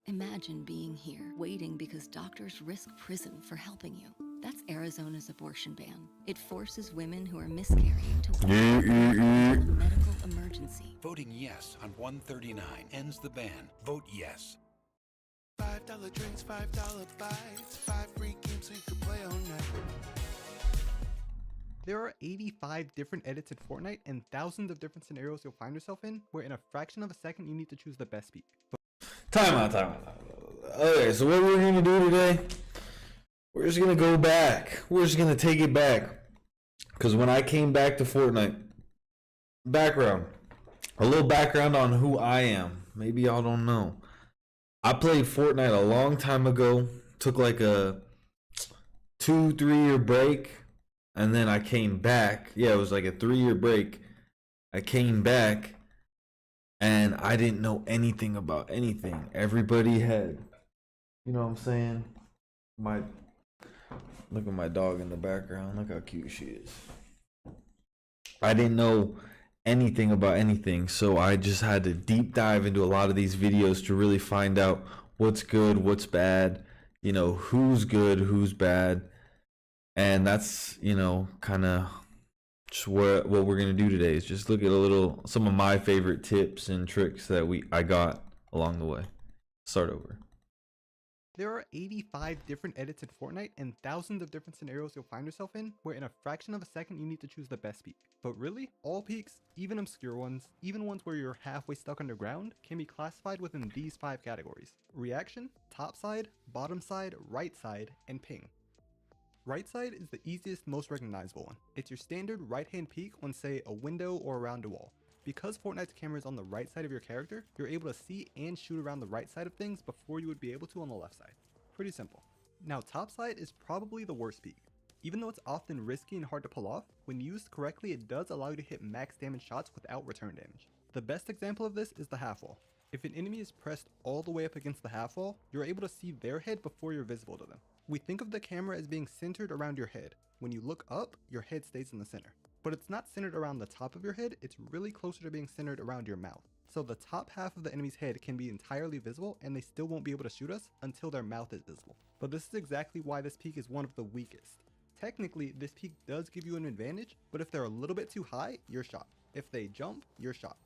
Imagine being here, waiting because doctors risk prison for helping you. That's Arizona's abortion ban. It forces women who are miscarrying to wait until a medical emergency. Voting yes on 139 ends the ban. Vote yes. $5 drinks, $5 bites, 5 free games so you can play all night. There are 85 different edits in Fortnite and thousands of different scenarios you'll find yourself in, where in a fraction of a second you need to choose the best peak. Time out. Okay, so what we're gonna do today, we're just gonna go back. We're just gonna take it back. Because when I came back to Fortnite, a little background on who I am. Maybe y'all don't know. I played Fortnite a long time ago, took like a 2-3 year break, and then I came back. Yeah, it was like a 3-year break. I came back. And I didn't know anything about anything. Everybody had, you know what I'm saying? Look at my dog in the background. Look how cute she is. I didn't know anything about anything. So I just had to deep dive into a lot of these videos to really find out what's good, what's bad, you know, who's good, who's bad. And that's, you know, kind of just what we're gonna do today is just look at some of my favorite tips and tricks that I got along the way. Start over. There are 85 different edits in Fortnite and thousands of different scenarios you'll find yourself in, where in a fraction of a second you need to choose the best peak. But really, all peaks, even obscure ones, even ones where you're halfway stuck underground, can be classified within these 5 categories: reaction, top side, bottom side, right side, and ping. Right side is the easiest, most recognizable one. It's your standard right hand peek on, say, a window or around a wall. Because Fortnite's camera is on the right side of your character, you're able to see and shoot around the right side of things before you would be able to on the left side. Pretty simple. Now, top side is probably the worst peek. Even though it's often risky and hard to pull off, when used correctly it does allow you to hit max damage shots without return damage. The best example of this is the half wall. If an enemy is pressed all the way up against the half wall, you're able to see their head before you're visible to them. We think of the camera as being centered around your head. When you look up, your head stays in the center. But it's not centered around the top of your head, it's really closer to being centered around your mouth. So the top half of the enemy's head can be entirely visible and they still won't be able to shoot us until their mouth is visible. But this is exactly why this peek is one of the weakest. Technically, this peek does give you an advantage, but if they're a little bit too high, you're shot. If they jump, you're shot.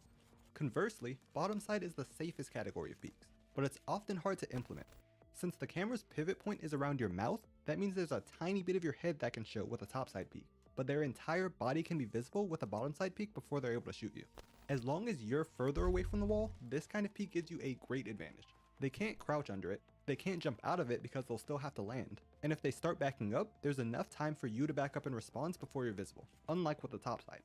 Conversely, bottom side is the safest category of peeks, but it's often hard to implement. Since the camera's pivot point is around your mouth, that means there's a tiny bit of your head that can show with a topside peek. but their entire body can be visible with a bottom side peek before they're able to shoot you. As long as you're further away from the wall, this kind of peek gives you a great advantage. They can't crouch under it, they can't jump out of it because they'll still have to land, and if they start backing up, there's enough time for you to back up in response before you're visible, unlike with the top side.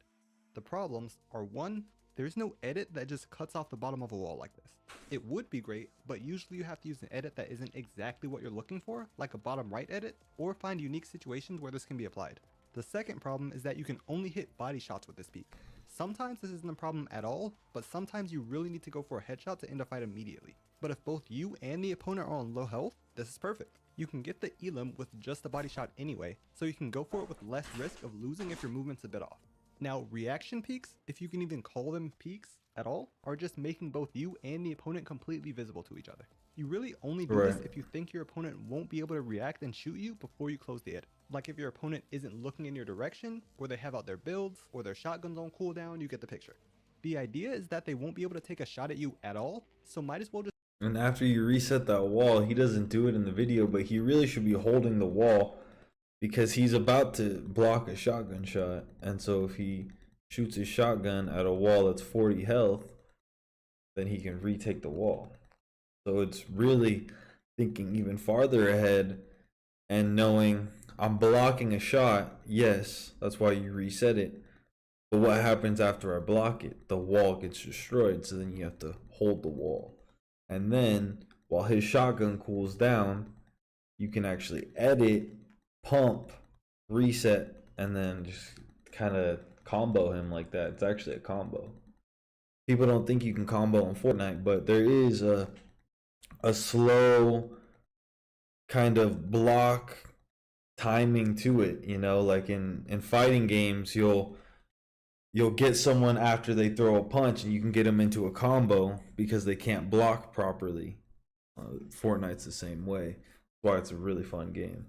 The problems are 1, there's no edit that just cuts off the bottom of a wall like this. It would be great, but usually you have to use an edit that isn't exactly what you're looking for, like a bottom right edit, or find unique situations where this can be applied. The second problem is that you can only hit body shots with this peek. Sometimes this isn't a problem at all, but sometimes you really need to go for a headshot to end a fight immediately. But if both you and the opponent are on low health, this is perfect. You can get the elim with just a body shot anyway, so you can go for it with less risk of losing if your movement's a bit off. Now, reaction peeks, if you can even call them peeks at all, are just making both you and the opponent completely visible to each other. You really only do this if you think your opponent won't be able to react and shoot you before you close the edit. Like if your opponent isn't looking in your direction, or they have out their builds, or their shotguns on cooldown, you get the picture. The idea is that they won't be able to take a shot at you at all, so might as well just... And after you reset that wall, he doesn't do it in the video, but he really should be holding the wall because he's about to block a shotgun shot. And so if he shoots his shotgun at a wall that's 40 health, then he can retake the wall. So it's really thinking even farther ahead and knowing I'm blocking a shot. Yes, that's why you reset it. But what happens after I block it? The wall gets destroyed, so then you have to hold the wall. And then while his shotgun cools down, you can actually edit, pump, reset, and then just kind of combo him like that. It's actually a combo. People don't think you can combo in Fortnite, but there is a slow kind of block timing to it, you know, like in fighting games, you'll get someone after they throw a punch and you can get them into a combo because they can't block properly. Fortnite's the same way. That's why it's a really fun game.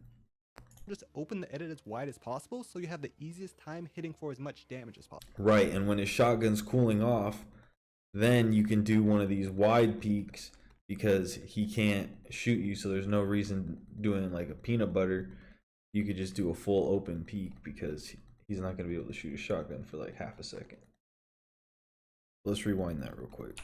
Just open the edit as wide as possible so you have the easiest time hitting for as much damage as possible. Right, and when his shotgun's cooling off, then you can do one of these wide peeks because he can't shoot you, so there's no reason doing like a peanut butter. You could just do a full open peek because he's not going to be able to shoot a shotgun for like half a second. Let's rewind that real quick.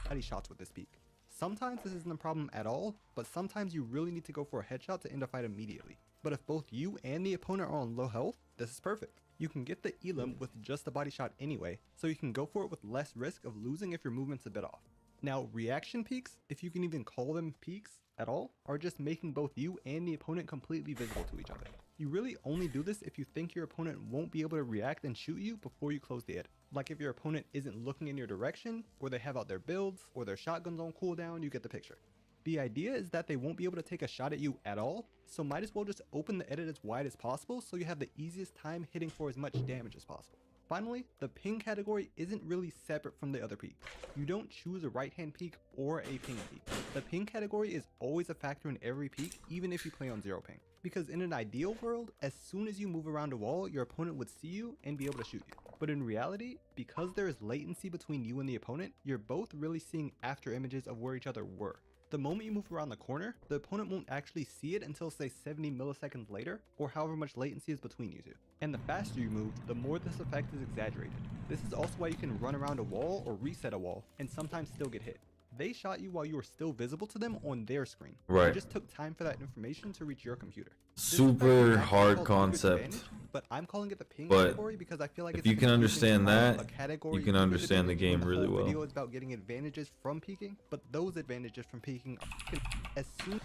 Body shots with this peek. Sometimes this isn't a problem at all, but sometimes you really need to go for a headshot to end a fight immediately. But if both you and the opponent are on low health, this is perfect. You can get the elim with just a body shot anyway, so you can go for it with less risk of losing if your movement's a bit off. Now, reaction peeks, if you can even call them peeks at all, are just making both you and the opponent completely visible to each other. You really only do this if you think your opponent won't be able to react and shoot you before you close the edit. Like if your opponent isn't looking in your direction, or they have out their builds, or their shotguns on cooldown, you get the picture. The idea is that they won't be able to take a shot at you at all, so might as well just open the edit as wide as possible so you have the easiest time hitting for as much damage as possible. Finally, the ping category isn't really separate from the other peak. You don't choose a right hand peak or a ping peak. The ping category is always a factor in every peak, even if you play on 0 ping. Because in an ideal world, as soon as you move around a wall, your opponent would see you and be able to shoot you. But in reality, because there is latency between you and the opponent, you're both really seeing after images of where each other were. The moment you move around the corner, the opponent won't actually see it until say 70 milliseconds later, or however much latency is between you two. And the faster you move, the more this effect is exaggerated. This is also why you can run around a wall or reset a wall, and sometimes still get hit. They shot you while you were still visible to them on their screen. Right. It just took time for that information to reach your computer. Super hard concept. But I'm calling it the ping But category because I feel like if you can understand that, you can understand the game when really whole well. Video is about getting advantages from peeking, but those advantages from peeking are as soon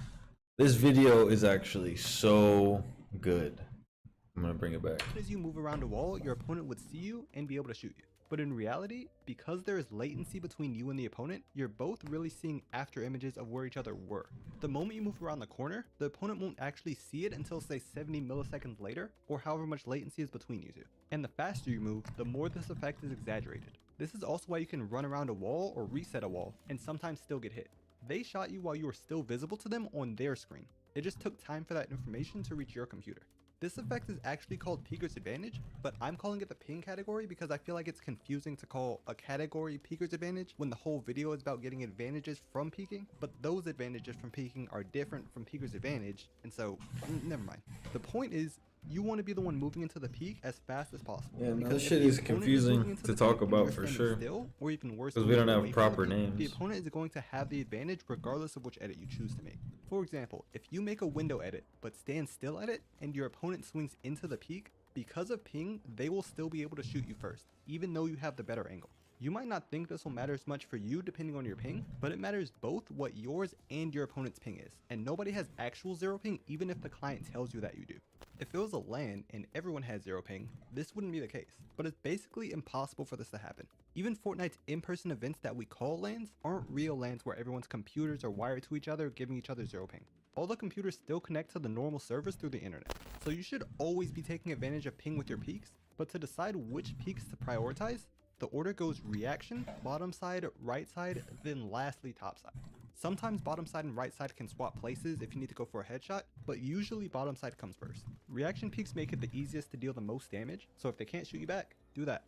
This video is actually so good. I'm gonna bring it back. as you move around a wall, your opponent would see you and be able to shoot you. But in reality, because there is latency between you and the opponent, you're both really seeing after images of where each other were. The moment you move around the corner, the opponent won't actually see it until say 70 milliseconds later, or however much latency is between you two. And the faster you move, the more this effect is exaggerated. This is also why you can run around a wall or reset a wall, and sometimes still get hit. They shot you while you were still visible to them on their screen. It just took time for that information to reach your computer. This effect is actually called Peeker's Advantage, but I'm calling it the ping category because I feel like it's confusing to call a category Peeker's Advantage when the whole video is about getting advantages from peeking, but those advantages from peeking are different from Peeker's Advantage, and so, never mind. The point is, you want to be the one moving into the peak as fast as possible. Yeah, man, because this if shit the is opponent confusing moving into to the talk peak and about you're for standing sure. still, or even worse, 'Cause we don't moving have away from proper the peak, names. The opponent is going to have the advantage regardless of which edit you choose to make. For example, if you make a window edit but stand still at it and your opponent swings into the peak, because of ping, they will still be able to shoot you first, even though you have the better angle. You might not think this will matter as much for you depending on your ping, but it matters both what yours and your opponent's ping is, and nobody has actual 0 ping even if the client tells you that you do. If it was a LAN and everyone had 0 ping, this wouldn't be the case, but it's basically impossible for this to happen. Even Fortnite's in-person events that we call LANs aren't real LANs where everyone's computers are wired to each other, giving each other 0 ping. All the computers still connect to the normal servers through the internet, so you should always be taking advantage of ping with your peaks, but to decide which peaks to prioritize, the order goes reaction, bottom side, right side, then lastly top side. Sometimes bottom side and right side can swap places if you need to go for a headshot, but usually bottom side comes first. Reaction peaks make it the easiest to deal the most damage, so if they can't shoot you back, do that.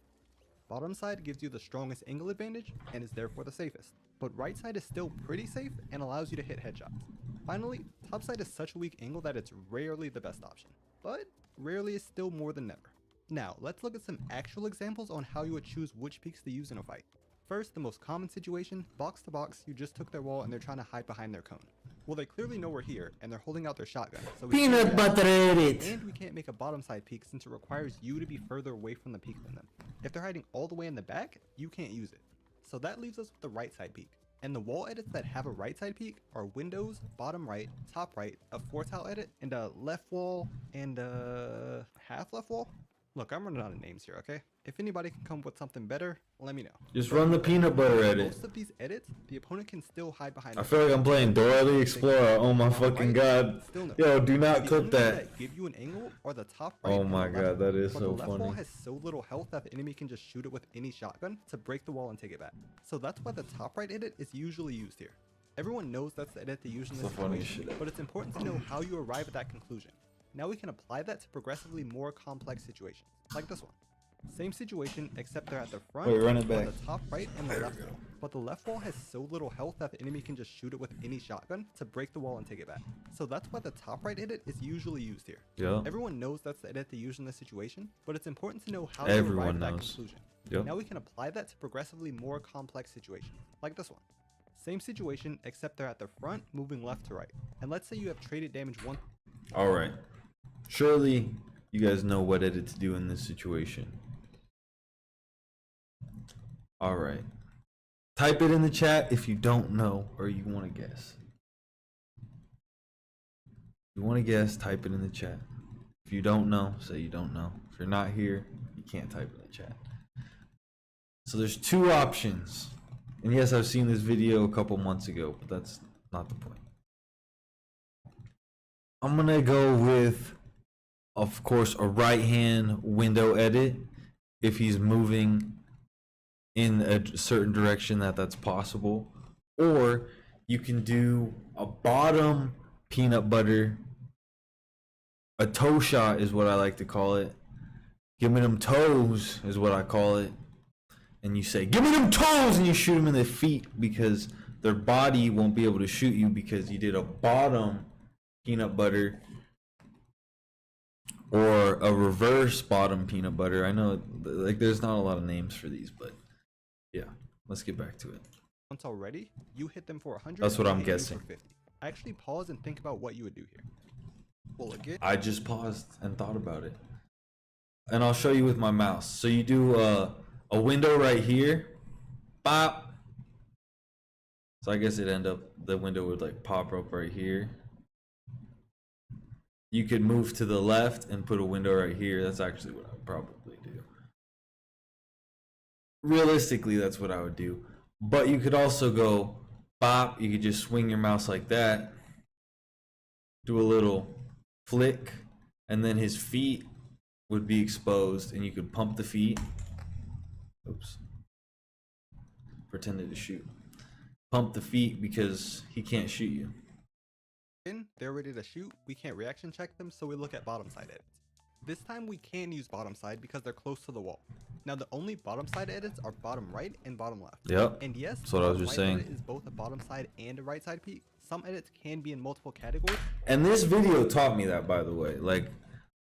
Bottom side gives you the strongest angle advantage and is therefore the safest, but right side is still pretty safe and allows you to hit headshots. Finally, top side is such a weak angle that it's rarely the best option, but rarely is still more than never. Now, let's look at some actual examples on how you would choose which peaks to use in a fight. First, the most common situation, box to box, you just took their wall and they're trying to hide behind their cone. Well, they clearly know we're here and they're holding out their shotgun, so we can't Peanut butter edit. and we can't make a bottom side peek since it requires you to be further away from the peak than them. If they're hiding all the way in the back, you can't use it. So that leaves us with the right side peak. And the wall edits that have a right side peak are windows, bottom right, top right, a 4-tile edit, and a left wall, and a half left wall. Look, I'm running out of names here, okay? If anybody can come up with something better, let me know. Just run the peanut butter edit. Most of these edits, the opponent can still hide behind. I feel like I'm playing Dora the Explorer. Oh my fucking god. Still no. Yo, do not The clip only ones that. Give you an angle are the top right. Oh and my the god, left that wall. is But so the left wall funny. has so little health that the enemy can just shoot it with any shotgun to break the wall and take it back. So that's why the top right edit is usually used here. Everyone knows that's the edit they use in this It's the funniest situation, shit but it's important to know how you arrive at that conclusion. Now we can apply that to progressively more complex situations, like this one. Same situation, except they're at the front, Wait, run it on back. the top right, and the left wall. But the left wall has so little health that the enemy can just shoot it with any shotgun to break the wall and take it back. So that's why the top right edit is usually used here. Yeah. Everyone knows that's the edit they use in this situation, but it's important to know how Everyone to arrive at that knows. conclusion. Yep. Now we can apply that to progressively more complex situations, like this one. Same situation, except they're at the front, moving left to right. And let's say you have traded damage 1. Alright. Surely you guys know what edit to do in this situation. Alright. Type it in the chat if you don't know or you want to guess. If you want to guess, type it in the chat. If you don't know, say you don't know. If you're not here, you can't type it in the chat. So there's two options. And yes, I've seen this video a couple months ago, but that's not the point. I'm gonna go with, of course, a right hand window edit if he's moving in a certain direction that's possible. Or you can do a bottom peanut butter, a toe shot is what I like to call it. Give me them toes is what I call it. And you say, give me them toes, and you shoot them in the feet because their body won't be able to shoot you because you did a bottom peanut butter or a reverse bottom peanut butter. I know, like, there's not a lot of names for these, but yeah, let's get back to it. Once already, you hit them for 100. That's what I'm and they hit you guessing. for 50. Actually pause and think about what you would do here. Well, again, I just paused and thought about it. And I'll show you with my mouse. So you do a window right here. Pop. So I guess the window would like pop up right here. You could move to the left and put a window right here. That's actually what I would probably do. Realistically, that's what I would do. But you could also go pop. You could just swing your mouse like that. Do a little flick. And then his feet would be exposed. And you could pump the feet. Oops. Pretended to shoot. Pump the feet because he can't shoot you. they're ready to shoot, we can't reaction check them, so we look at bottom side edits. This time we can use bottom side because they're close to the wall. Now the only bottom side edits are bottom right and bottom left. Yep. And yes, That's what I was bottom just right saying. edit is both a bottom side and a right side peak. Some edits can be in multiple categories. And this video taught me that, by the way. Like,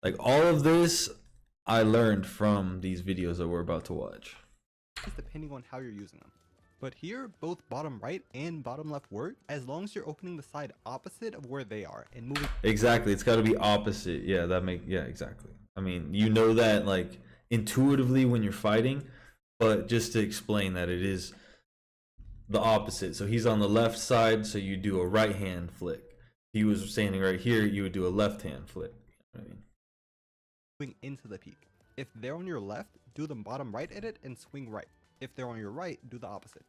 Like all of this, I learned from these videos that we're about to watch. depending on how you're using them. But here, both bottom right and bottom left work as long as you're opening the side opposite of where they are and moving. Exactly, it's got to be opposite. Yeah, exactly. I mean, you know that like intuitively when you're fighting, but just to explain that it is the opposite. So he's on the left side, so you do a right hand flick. He was standing right here, you would do a left hand flick. I mean, Swing into the peak. If they're on your left, do the bottom right edit and swing right. If they're on your right, do the opposite.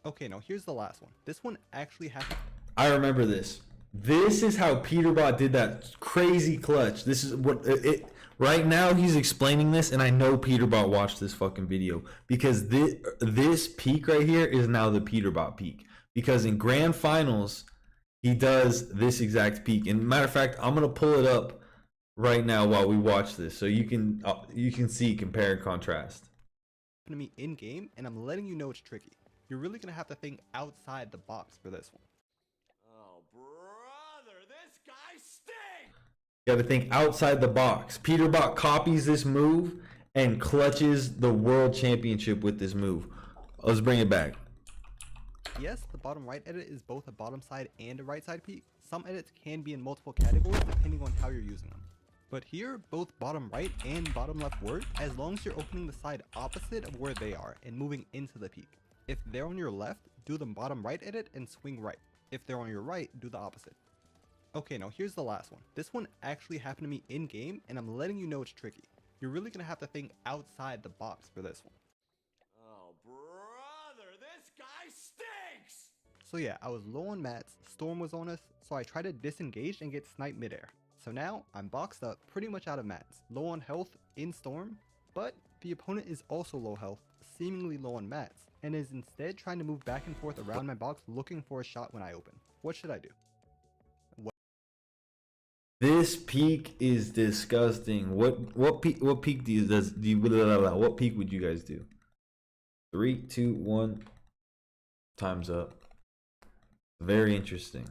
Okay, now here's the last one. This one actually happened. I remember this. This is how Peterbot did that crazy clutch. This is what it right now he's explaining this, and I know Peterbot watched this fucking video because this peak right here is now the Peterbot peak. Because in grand finals, he does this exact peak. And matter of fact, I'm gonna pull it up right now while we watch this, so you can see compare and contrast. To me in game, and I'm letting you know it's tricky. You're really gonna have to think outside the box for this one. Oh, brother, this guy stinks! You got to think outside the box. Peterbot copies this move and clutches the world championship with this move. Let's bring it back. Yes, the bottom right edit is both a bottom side and a right side peak. Some edits can be in multiple categories depending on how you're using them. But here, both bottom right and bottom left work as long as you're opening the side opposite of where they are and moving into the peak. If they're on your left, do the bottom right edit and swing right. If they're on your right, do the opposite. Okay, now here's the last one. This one actually happened to me in game, and I'm letting you know it's tricky. You're really gonna have to think outside the box for this one. Oh, brother, this guy stinks! So yeah, I was low on mats, Storm was on us, so I tried to disengage and get sniped midair. So now, I'm boxed up, pretty much out of mats, low on health in Storm, but the opponent is also low health, seemingly low on mats, and is instead trying to move back and forth around my box looking for a shot when I open. What should I do? This peak is disgusting. What peak what peak what peak would you guys do? 3, 2, 1. Time's up. Very interesting.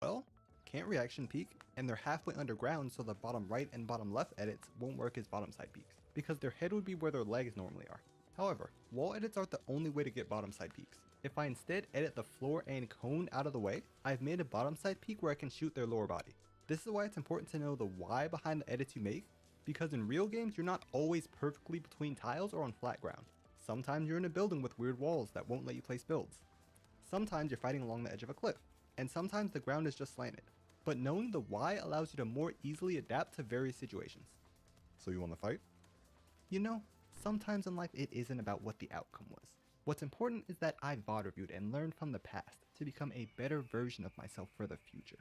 Well, can't reaction peak, and they're halfway underground, so the bottom right and bottom left edits won't work as bottom side peaks, because their head would be where their legs normally are. However, wall edits aren't the only way to get bottom side peaks. If I instead edit the floor and cone out of the way, I've made a bottom side peak where I can shoot their lower body. This is why it's important to know the why behind the edits you make, because in real games you're not always perfectly between tiles or on flat ground. Sometimes you're in a building with weird walls that won't let you place builds. Sometimes you're fighting along the edge of a cliff, and sometimes the ground is just slanted. But knowing the why allows you to more easily adapt to various situations. So you want to fight? You know, sometimes in life it isn't about what the outcome was. What's important is that I VOD reviewed and learned from the past to become a better version of myself for the future.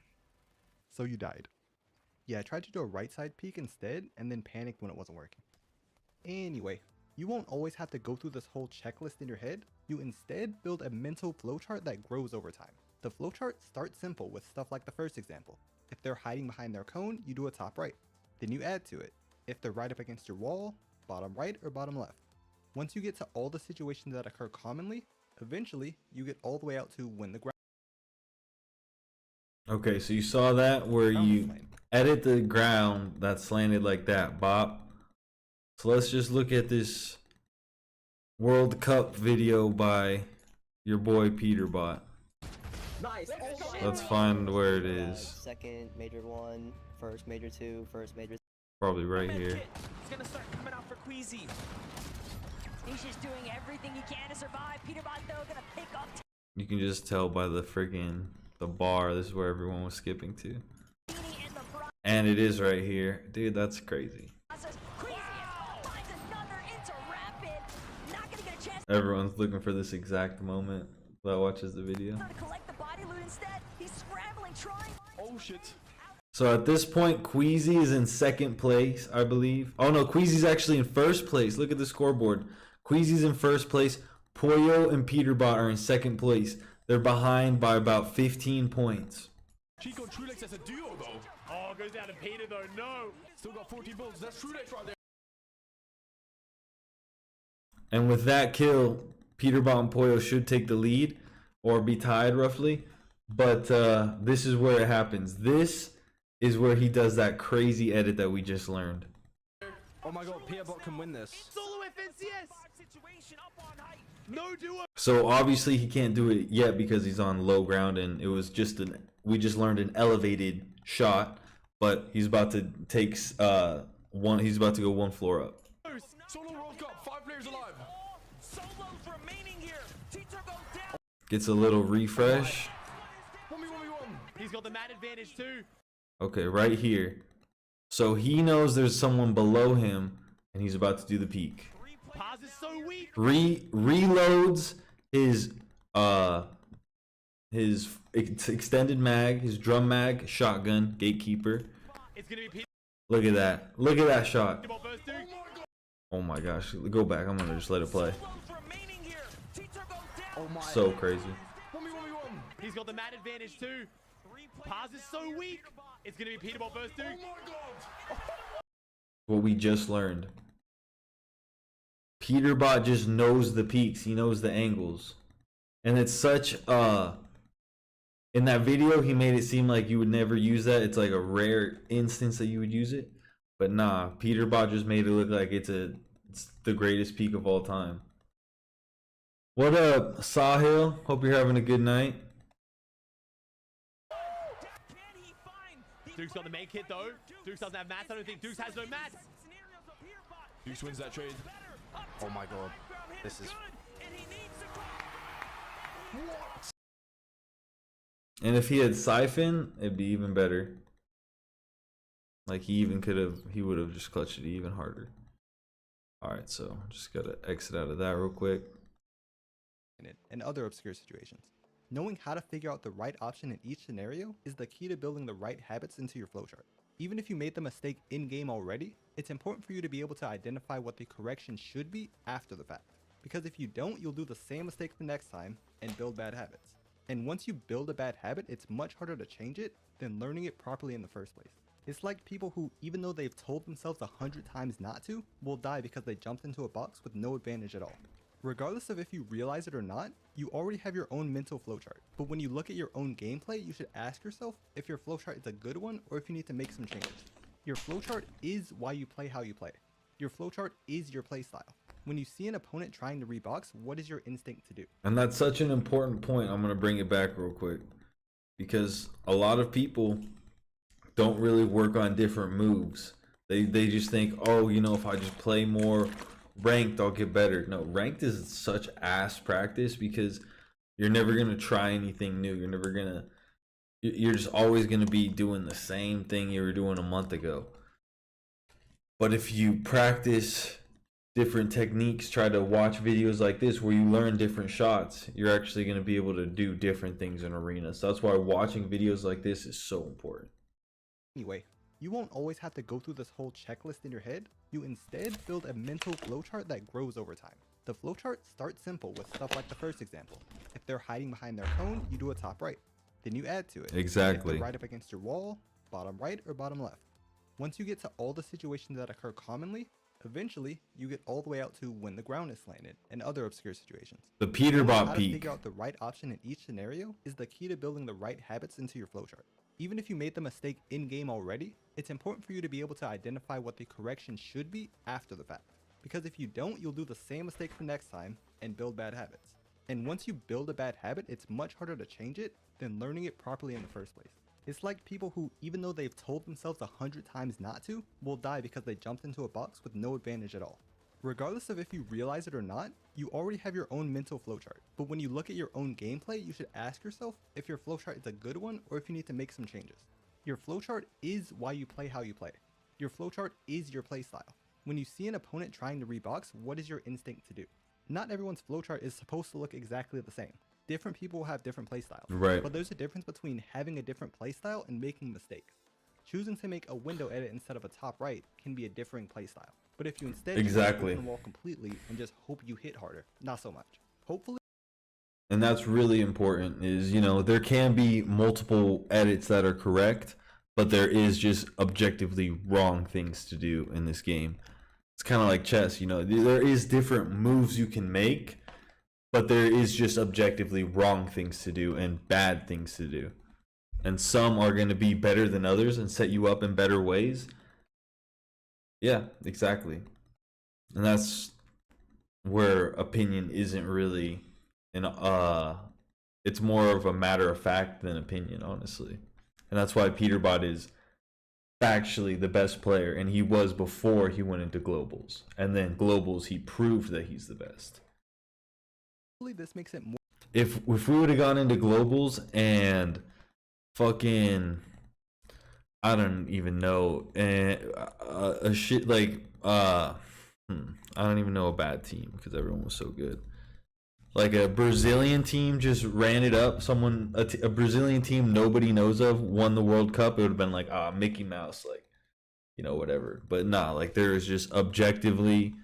So you died. Yeah, I tried to do a right side peek instead and then panicked when it wasn't working. Anyway, you won't always have to go through this whole checklist in your head. You instead build a mental flowchart that grows over time. The flowchart starts simple with stuff like the first example. If they're hiding behind their cone, you do a top right. Then you add to it. If they're right up against your wall, bottom right or bottom left. Once you get to all the situations that occur commonly, eventually you get all the way out to when the ground. Okay, so you saw that where you edit the ground that's slanted like that, Bob. So let's just look at this World Cup video by your boy Peterbot. Nice. Let's find where it is. Second major 1, first major 2, first major. Probably right here. He's gonna start coming out for Queasy. He's just doing everything he can to survive. Peterbot, though, gonna pick up. You can just tell by the freaking the bar. This is where everyone was skipping to. And it is right here. Dude, that's crazy. Everyone's looking for this exact moment that watches the video. Oh shit. So at this point, Queasy is in second place, I believe. Oh no, Queasy's actually in first place. Look at the scoreboard. Queasy's in first place. Pollo and Peterbot are in second place. They're behind by about 15 points. Chico and Trulex as a duo though. Oh, goes down to Peter though. No. Still got 14 builds. That's Trulex right there. And with that kill, Peterbot and Pollo should take the lead or be tied roughly. But this is where it happens. This is where he does that crazy edit that we just learned. Oh my god, Peterbot can win this. Solo FNCS. No duo. So obviously he can't do it yet because he's on low ground, and it was just we just learned an elevated shot, but he's about to take he's about to go one floor up. Solo World Cup, 5 players alive. Solos remaining here. Teacher goes down. Gets a little refresh. 1v1v1. He's got the mad advantage too. Okay, right here. So he knows there's someone below him, and he's about to do the peek. Paz is so weak. Reloads his extended mag, his drum mag, shotgun, gatekeeper. It's gonna be Peter. Look at that. Look at that shot. Ball versus Duke. Oh my gosh. Go back. I'm gonna just let it play. Solos remaining here. Teacher goes down. Oh my. So crazy. 1v1v1. He's got the mad advantage too. Paz is so weak. It's gonna be Peter Ball versus Duke. Oh my god. What we just learned. Peterbot just knows the peaks. He knows the angles. And it's such in that video he made it seem like you would never use that. It's like a rare instance that you would use it. But nah, Peterbot just made it look like it's the greatest peak of all time. What up, Sahil? Hope you're having a good night. Duke's got the main kit though. Dukes doesn't have mats. I don't think Dukes has no mats. Dukes wins that trade. Oh my god. This is. What? And if he had Siphon, it'd be even better. Like he would have just clutched it even harder. Alright, so just gotta exit out of that real quick. And other obscure situations. Knowing how to figure out the right option in each scenario is the key to building the right habits into your flowchart. Even if you made the mistake in-game already, it's important for you to be able to identify what the correction should be after the fact. Because if you don't, you'll do the same mistake the next time and build bad habits. And once you build a bad habit, it's much harder to change it than learning it properly in the first place. It's like people who, even though they've told themselves 100 times not to, will die because they jumped into a box with no advantage at all. Regardless of if you realize it or not, you already have your own mental flowchart. But when you look at your own gameplay, you should ask yourself if your flowchart is a good one or if you need to make some changes. Your flowchart is why you play how you play. Your flowchart is your playstyle. When you see an opponent trying to rebox, what is your instinct to do? And that's such an important point. I'm going to bring it back real quick. Because a lot of people don't really work on different moves. They just think, oh, you know, if I just play more ranked, I'll get better. No, ranked is such ass practice because you're never going to try anything new. You're just always going to be doing the same thing you were doing a month ago. But if you practice different techniques, try to watch videos like this where you learn different shots, you're actually going to be able to do different things in arena. So that's why watching videos like this is so important. Anyway, you won't always have to go through this whole checklist in your head. You instead build a mental flowchart that grows over time. The flowchart starts simple with stuff like the first example. If they're hiding behind their cone, you do a top right. Then you add to it. Exactly. If they're right up against your wall, bottom right or bottom left. Once you get to all the situations that occur commonly, eventually you get all the way out to when the ground is slanted and other obscure situations. The Knowing Peterbot how to peak. figure out the right option in each scenario is the key to building the right habits into your flowchart. Even if you made the mistake in-game already, it's important for you to be able to identify what the correction should be after the fact. Because if you don't, you'll do the same mistake the next time and build bad habits. And once you build a bad habit, it's much harder to change it than learning it properly in the first place. It's like people who, even though they've told themselves 100 times not to, will die because they jumped into a box with no advantage at all. Regardless of if you realize it or not, you already have your own mental flowchart. But when you look at your own gameplay, you should ask yourself if your flowchart is a good one or if you need to make some changes. Your flowchart is why you play how you play. Your flowchart is your playstyle. When you see an opponent trying to rebox, what is your instinct to do? Not everyone's flowchart is supposed to look exactly the same. Different people will have different playstyles. Right. But there's a difference between having a different playstyle and making mistakes. Choosing to make a window edit instead of a top right can be a differing playstyle. But if you instead Exactly. open the wall completely and just hope you hit harder, not so much. Hopefully. And that's really important is, you know, there can be multiple edits that are correct, but there is just objectively wrong things to do in this game. It's kind of like chess, you know, there is different moves you can make, but there is just objectively wrong things to do and bad things to do. and some are going to be better than others and set you up in better ways. Yeah, exactly. And that's where opinion isn't really it's more of a matter of fact than opinion, honestly. And that's why Peterbot is factually the best player, and he was before he went into globals. And then globals, he proved that he's the best. This makes it more. If we would have gone into globals and fucking, I don't even know, a shit like I don't even know a bad team because everyone was so good. Like a Brazilian team just ran it up. A Brazilian team nobody knows of won the World Cup. It would have been like, Mickey Mouse, like, you know, whatever. But nah, like there is just objectively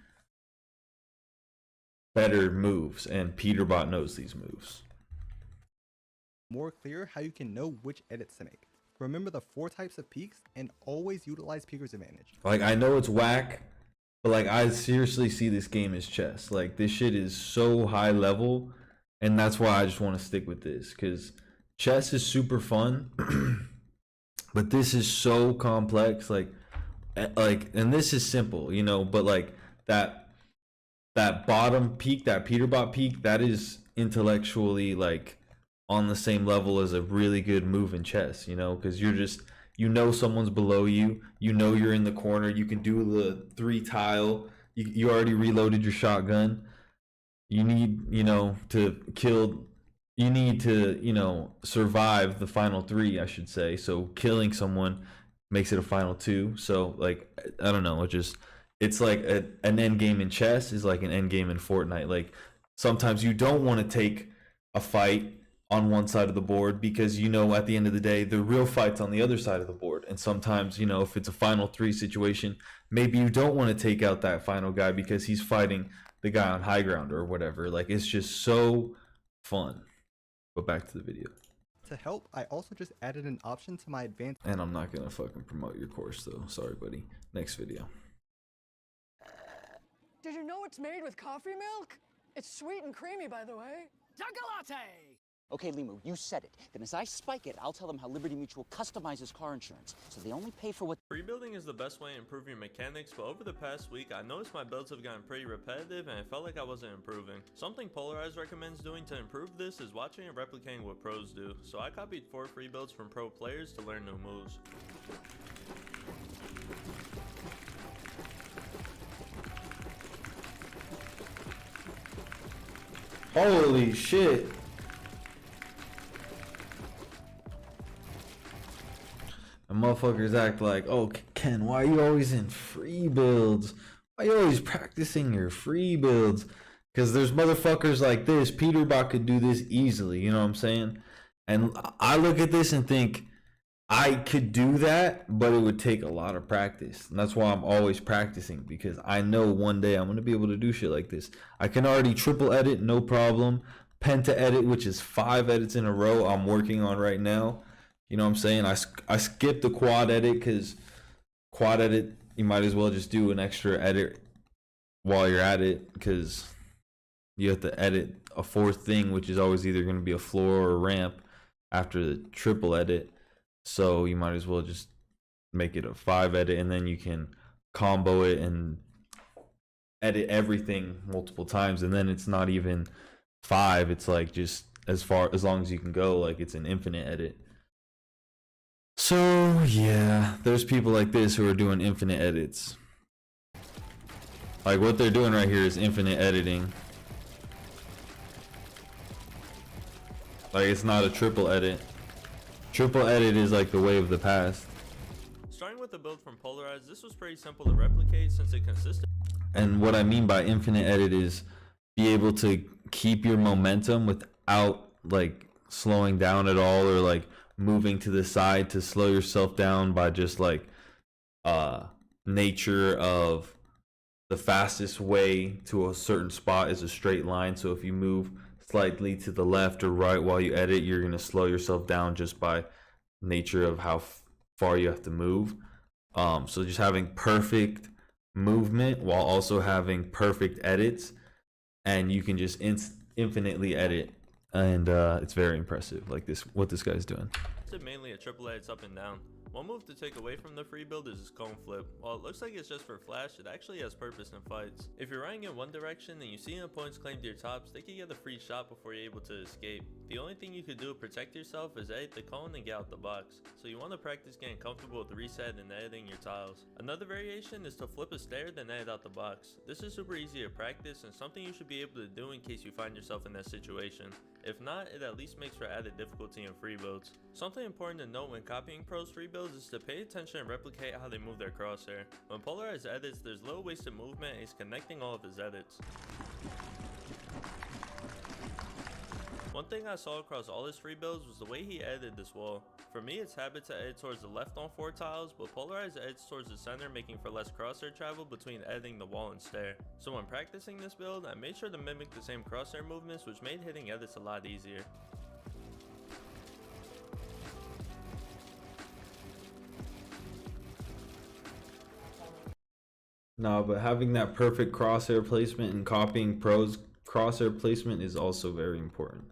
better moves, and Peterbot knows these moves. More clear how you can know which edits to make. Remember the 4 types of peaks and always utilize Peeker's advantage. Like, I know it's whack, but like I seriously see this game as chess. Like this shit is so high level, and that's why I just want to stick with this, because chess is super fun, but this is so complex. Like, and this is simple, you know, but like that bottom peak, that Peterbot peak, that is intellectually like on the same level as a really good move in chess, you know, because you're just, you know, someone's below you, you know, you're in the corner, you can do the 3 tile, you already reloaded your shotgun, you need, you know, you need to, you know, survive the final 3, I should say. So killing someone makes it a final 2. So like, I don't know, it's like an end game in chess is like an end game in Fortnite. Like sometimes you don't want to take a fight on one side of the board because, you know, at the end of the day, the real fight's on the other side of the board. And sometimes, you know, if it's a final 3 situation, maybe you don't want to take out that final guy because he's fighting the guy on high ground or whatever. Like, it's just so fun. But back to the video. To help, I also just added an option to my advanced. And I'm not gonna fucking promote your course though. Sorry, buddy. Next video. Did you know it's made with coffee milk? It's sweet and creamy, by the way. Chocolate! Okay, Limu, you said it. Then as I spike it, I'll tell them how Liberty Mutual customizes car insurance, so they only pay for what. Rebuilding is the best way to improve your mechanics, but over the past week, I noticed my builds have gotten pretty repetitive and it felt like I wasn't improving. Something Polarized recommends doing to improve this is watching and replicating what pros do, so I copied 4 free builds from pro players to learn new moves. Holy shit. And motherfuckers act like, oh, Ken, why are you always in free builds? Why are you always practicing your free builds? Because there's motherfuckers like this. Peterbot could do this easily, you know what I'm saying? And I look at this and think, I could do that, but it would take a lot of practice. And that's why I'm always practicing, because I know one day I'm going to be able to do shit like this. I can already triple edit, no problem. Penta edit, which is 5 edits in a row, I'm working on right now. You know what I'm saying? I skipped the quad edit because quad edit, you might as well just do an extra edit while you're at it, because you have to edit a 4th thing, which is always either going to be a floor or a ramp after the triple edit. So you might as well just make it a 5 edit, and then you can combo it and edit everything multiple times, and then it's not even 5, it's like just as long as you can go, like it's an infinite edit. So yeah, there's people like this who are doing infinite edits. Like what they're doing right here is infinite editing. Like it's not a triple edit. Triple edit is like the way of the past. Starting with the build from Polarized, this was pretty simple to replicate since it consisted. And what I mean by infinite edit is be able to keep your momentum without like slowing down at all, or like moving to the side to slow yourself down by just like nature of the fastest way to a certain spot is a straight line. So if you move slightly to the left or right while you edit, you're going to slow yourself down just by nature of how far you have to move. So just having perfect movement while also having perfect edits, and you can just infinitely edit, and it's very impressive, like this, what this guy's doing. starts it mainly at triple edits up and down. One move to take away from the free build is his cone flip. While it looks like it's just for flash, it actually has purpose in fights. If you're running in one direction and you see an opponent's claim to your tops, they can get a free shot before you're able to escape. The only thing you could do to protect yourself is edit the cone and get out the box, so you want to practice getting comfortable with the reset and editing your tiles. Another variation is to flip a stair then edit out the box. This is super easy to practice and something you should be able to do in case you find yourself in that situation. If not, it at least makes for added difficulty in free builds. Something important to note when copying pros free builds is to pay attention and replicate how they move their crosshair. When polarized edits, there's little wasted movement and he's connecting all of his edits. One thing I saw across all his free builds was the way he edited this wall. For me, it's habit to edit towards the left on 4 tiles, but polarized edits towards the center, making for less crosshair travel between editing the wall and stair. So when practicing this build, I made sure to mimic the same crosshair movements, which made hitting edits a lot easier. No, but having that perfect crosshair placement and copying pros crosshair placement is also very important.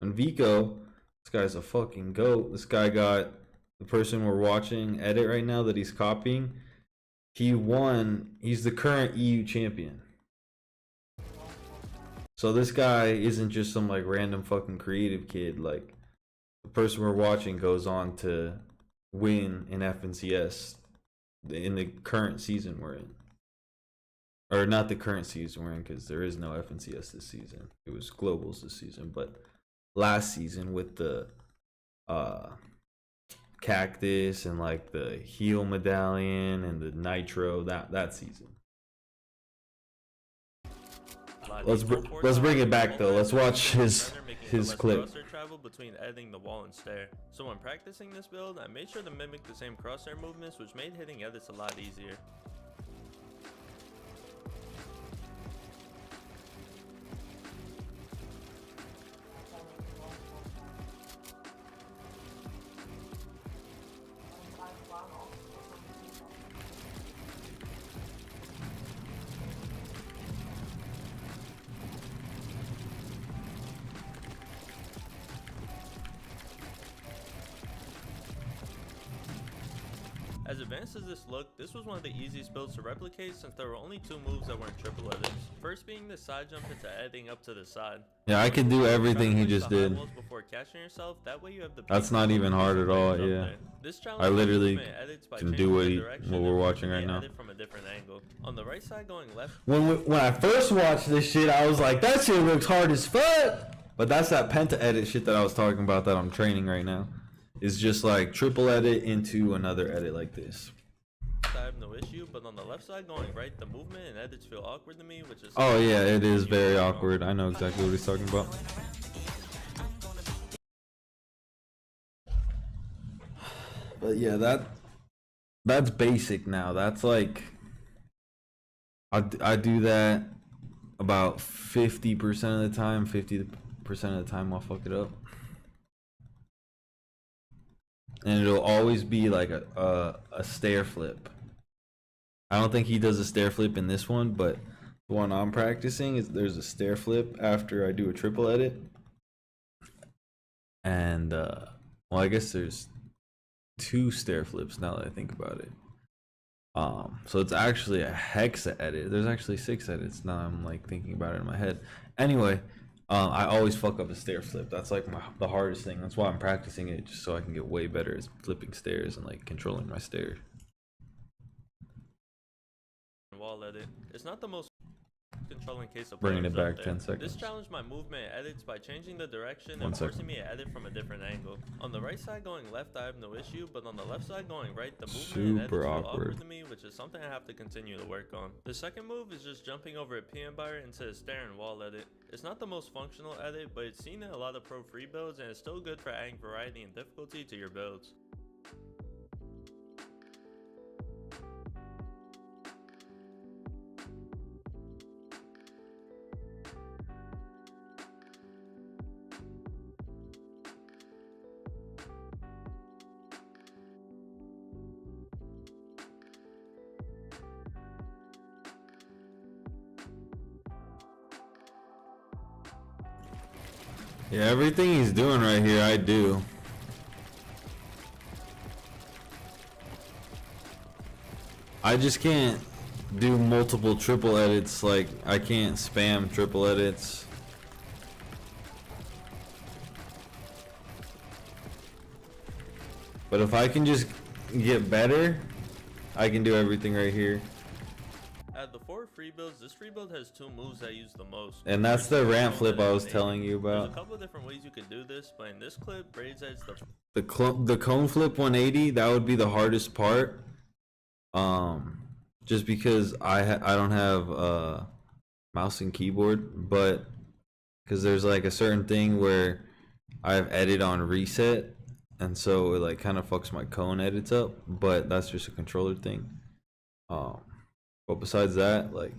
And Vico, this guy's a fucking goat. This guy got the person we're watching edit right now that he's copying. He won. He's the current EU champion. So this guy isn't just some like random fucking creative kid. Like the person we're watching goes on to win in FNCS in the current season we're in. Or not the current season we're in, because there is no FNCS this season. It was Globals this season, but last season with the cactus and like the heel medallion and the nitro, that season. Let's bring it back though. Let's watch his clip. Travel between editing the wall and stair. So when practicing this build, I made sure to mimic the same crosshair movements, which made hitting edits a lot easier. As advanced as this looked, this was one of the easiest builds to replicate since there were only 2 moves that weren't triple edits. First being the side jump into editing up to the side. Yeah, I could do everything he just did. Before catching yourself, that way you have the That's not even hard at all, yeah. I literally can do what we're watching right now. From a different angle. On the right side going left. When I first watched this shit, I was like, that shit looks hard as fuck. But that's that penta edit shit that I was talking about that I'm training right now. It's just like triple edit into another edit like this. I have no issue, but on the left side going right, the movement and edits feel awkward to me, which is... Oh yeah, it is very awkward. I know exactly what he's talking about. But yeah, that's basic now. That's like I do that about 50% of the time. 50% of the time I'll fuck it up. And it'll always be like a stair flip. I don't think he does a stair flip in this one, but the one I'm practicing is there's a stair flip after I do a triple edit. And well, I guess there's 2 stair flips now that I think about it. So it's actually a hexa edit. There's actually 6 edits now I'm like thinking about it in my head. Anyway, I always fuck up a stair flip. That's like the hardest thing. That's why I'm practicing it, just so I can get way better at flipping stairs and like controlling my stair. Wall edit. It's not the most controlling case of bringing it back 10 seconds. This challenged my movement and edits by changing the direction and forcing me to edit from a different angle. On the right side going left, I have no issue, but on the left side going right, the movement and edits feel awkward to me, which is something I have to continue to work on. The second move is just jumping over a PM bar into a stair and wall edit. It's not the most functional edit, but it's seen in a lot of pro free builds and it's still good for adding variety and difficulty to your builds. Yeah, everything he's doing right here, I do. I just can't do multiple triple edits. Like, I can't spam triple edits. But if I can just get better, I can do everything right here. Out of the 4 free builds, this free build has 2 moves I use the most. And that's the ramp flip I was telling you There's about. a couple of different ways you could do this, but in this clip, Braids adds The cone flip 180, that would be the hardest part. Just because I don't have mouse and keyboard, but because there's like a certain thing where I have edit on reset, and so it like kind of fucks my cone edits up, but that's just a controller thing. But besides that, like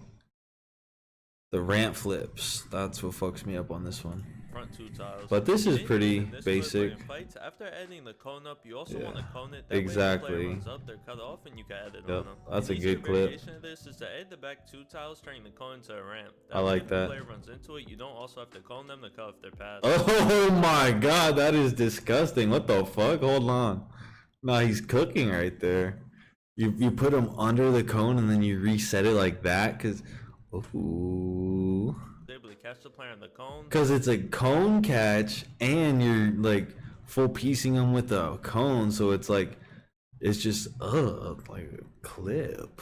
the ramp flips, that's what fucks me up on this one. front 2 tiles. But this is pretty basic. Fights, after editing the cone up, you also want to cone it. That exactly. Way the player runs up, they're cut off, and you can edit on them. That's An a good clip. variation of this is to edit the back 2 tiles, turning the cone to a ramp. I like if that. The player runs into it, you don't also have to cone them to cut off their path. Oh my god, that is disgusting. What the fuck? Hold on. Nah, he's cooking right there. You put him under the cone and then you reset it like that, cause ooh. Able to catch the player on the cone. Cause it's a cone catch and you're like full piecing him with a cone, so it's like it's just like a clip.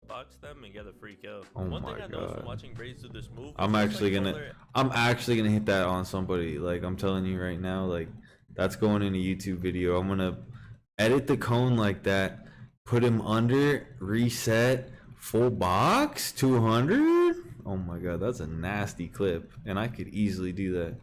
Box them and get a free kill. Oh One my thing I noticed god. from watching Braids do this move, I'm actually gonna hit that on somebody. Like, I'm telling you right now, like that's going in a YouTube video. I'm gonna edit the cone like that, put him under, reset, full box, 200. Oh my god, that's a nasty clip, and I could easily do that.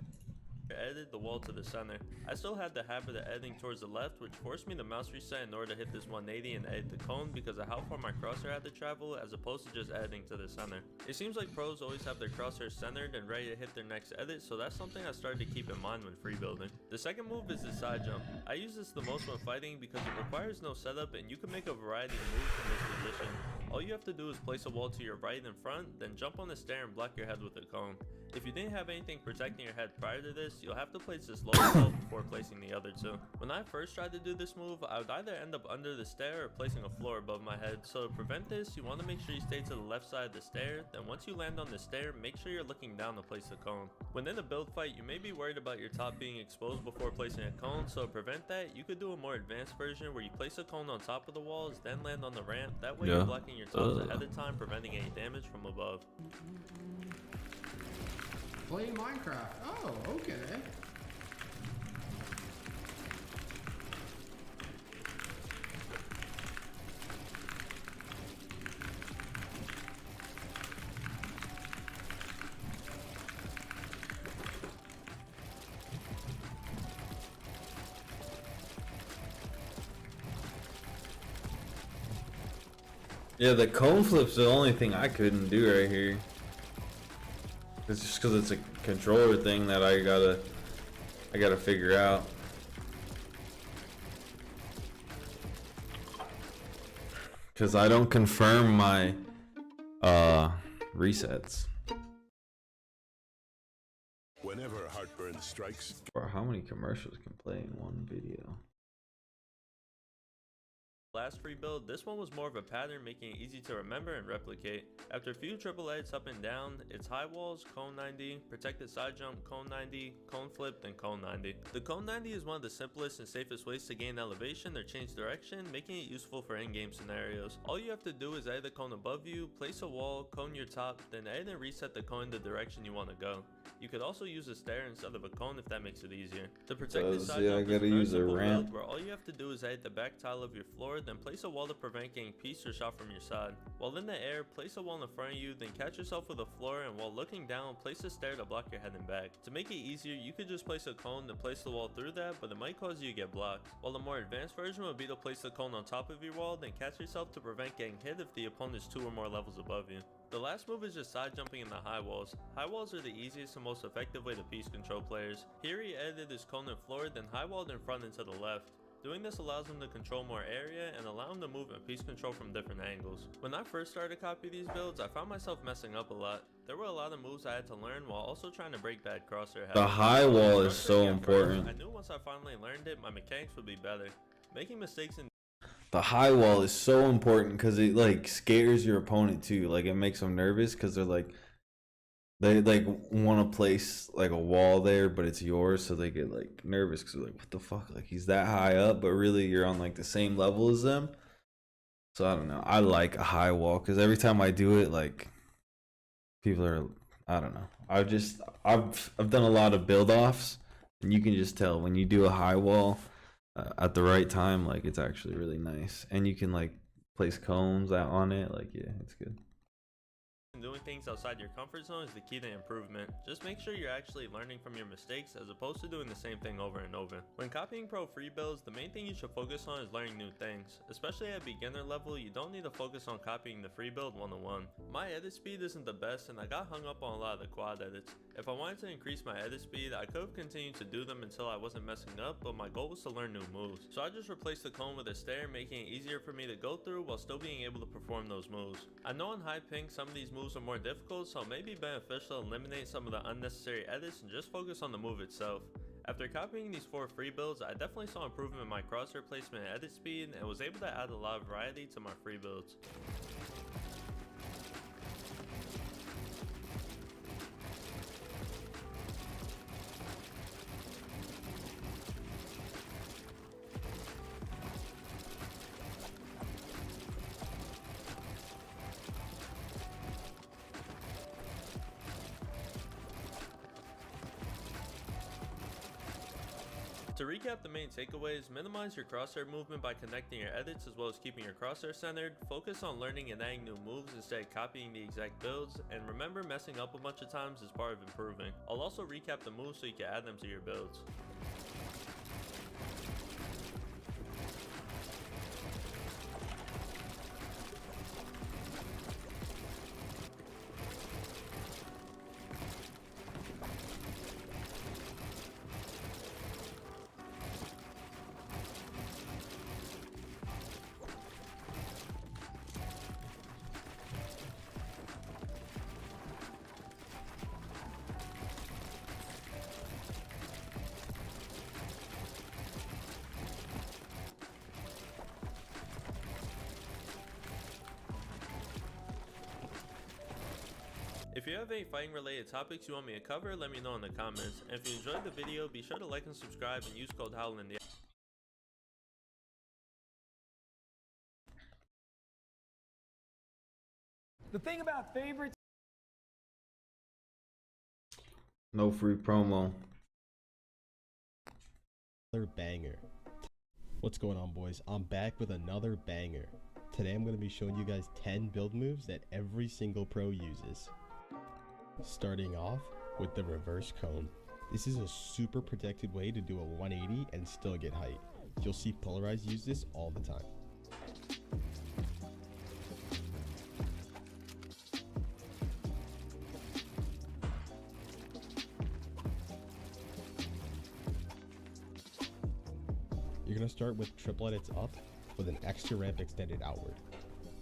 Edited the wall to the center. I still had the habit of editing towards the left, which forced me to mouse reset in order to hit this 180 and edit the cone because of how far my crosshair had to travel, as opposed to just editing to the center. It seems like pros always have their crosshair centered and ready to hit their next edit, so that's something I started to keep in mind when free building. The second move is the side jump. I use this the most when fighting because it requires no setup and you can make a variety of moves from this position. All you have to do is place a wall to your right and front, then jump on the stair and block your head with a cone. If you didn't have anything protecting your head prior to this, you'll have to place this lower wall before placing the other 2. When I first tried to do this move, I would either end up under the stair or placing a floor above my head. So to prevent this, you want to make sure you stay to the left side of the stair, then once you land on the stair, make sure you're looking down to place the cone. When in a build fight, you may be worried about your top being exposed before placing a cone, so to prevent that, you could do a more advanced version where you place a cone on top of the walls, then land on the ramp. That way you're blocking your toes ahead of time, preventing any damage from above. Playing Minecraft. Oh, okay. Yeah, the cone flip's the only thing I couldn't do right here. It's just because it's a controller thing that I gotta figure out. Because I don't confirm my resets. Whenever heartburn strikes. Or how many commercials can play in one video? Last free build, this one was more of a pattern, making it easy to remember and replicate. After a few triple edits up and down, it's high walls, cone 90, protected side jump, cone 90, cone flip, then cone 90. The cone 90 is one of the simplest and safest ways to gain elevation or change direction, making it useful for in-game scenarios. All you have to do is edit the cone above you, place a wall, cone your top, then edit and reset the cone the direction you want to go. You could also use a stair instead of a cone if that makes it easier. The protected side jump is a very simple build where all you have to do is edit the back tile of your floor, then place a wall to prevent getting pieced or shot from your side. While in the air, place a wall in front of you, then catch yourself with the floor, and while looking down, place a stair to block your head and back. To make it easier, you could just place a cone and place the wall through that, but it might cause you to get blocked. While the more advanced version would be to place the cone on top of your wall, then catch yourself to prevent getting hit if the opponent is 2 or more levels above you. The last move is just side jumping in the high walls. High walls are the easiest and most effective way to piece control players. Here he edited his cone and floor, then high walled in front and to the left. Doing this allows him to control more area and allow him to move and piece control from different angles. When I first started copying these builds, I found myself messing up a lot. There were a lot of moves I had to learn while also trying to break bad crosshair habits. The high wall is so important. I knew once I finally learned it, my mechanics would be better. Making mistakes in The high wall is so important because it like scares your opponent too. Like it makes them nervous because they like want to place like a wall there, but it's yours, so they get like nervous because they're like, what the fuck? Like he's that high up, but really you're on like the same level as them. So I don't know. I like a high wall because every time I do it, like people are, I don't know. I've done a lot of build offs, and you can just tell when you do a high wall at the right time, like it's actually really nice, and you can like place cones out on it. Like yeah, it's good. Doing things outside your comfort zone is the key to improvement. Just make sure you're actually learning from your mistakes as opposed to doing the same thing over and over. When copying pro free builds, the main thing you should focus on is learning new things. Especially at beginner level, you don't need to focus on copying the free build one-on-one. My edit speed isn't the best and I got hung up on a lot of the quad edits. If I wanted to increase my edit speed, I could have continued to do them until I wasn't messing up, but my goal was to learn new moves. So I just replaced the cone with a stair, making it easier for me to go through while still being able to perform those moves. I know on high ping some of these moves are more difficult, so it may be beneficial to eliminate some of the unnecessary edits and just focus on the move itself. After copying these 4 free builds, I definitely saw improvement in my crosshair placement and edit speed and was able to add a lot of variety to my free builds. To recap the main takeaways, minimize your crosshair movement by connecting your edits as well as keeping your crosshair centered, focus on learning and adding new moves instead of copying the exact builds, and remember messing up a bunch of times is part of improving. I'll also recap the moves so you can add them to your builds. If you have any fighting related topics you want me to cover, let me know in the comments. And if you enjoyed the video, be sure to like and subscribe and use code HOWL in the The thing about favorites. No free promo. Another banger. What's going on, boys? I'm back with another banger. Today I'm going to be showing you guys 10 build moves that every single pro uses. Starting off with the reverse cone. This is a super protected way to do a 180 and still get height. You'll see Polarized use this all the time. You're going to start with triple edits up with an extra ramp extended outward.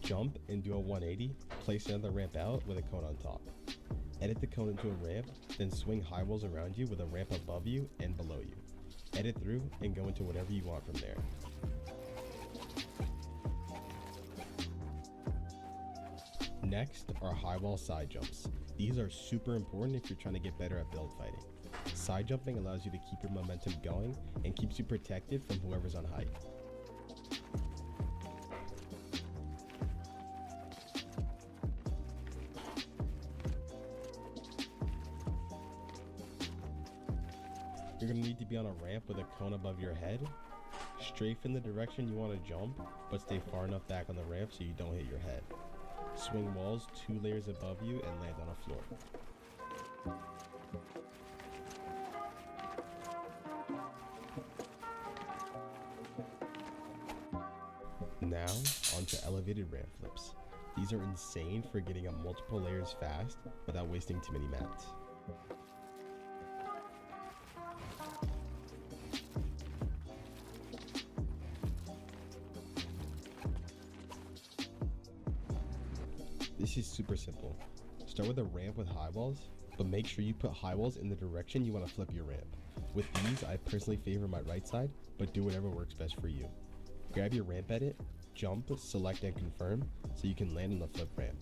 Jump and do a 180, place another ramp out with a cone on top. Edit the cone into a ramp, then swing high walls around you with a ramp above you and below you. Edit through and go into whatever you want from there. Next are high wall side jumps. These are super important if you're trying to get better at build fighting. Side jumping allows you to keep your momentum going and keeps you protected from whoever's on height. You're going to need to be on a ramp with a cone above your head. Strafe in the direction you want to jump, but stay far enough back on the ramp so you don't hit your head. Swing walls 2 layers above you and land on a floor. Now, onto elevated ramp flips. These are insane for getting up multiple layers fast without wasting too many mats. This is super simple. Start with a ramp with high walls, but make sure you put high walls in the direction you want to flip your ramp. With these, I personally favor my right side, but do whatever works best for you. Grab your ramp edit, jump, select and confirm so you can land on the flip ramp.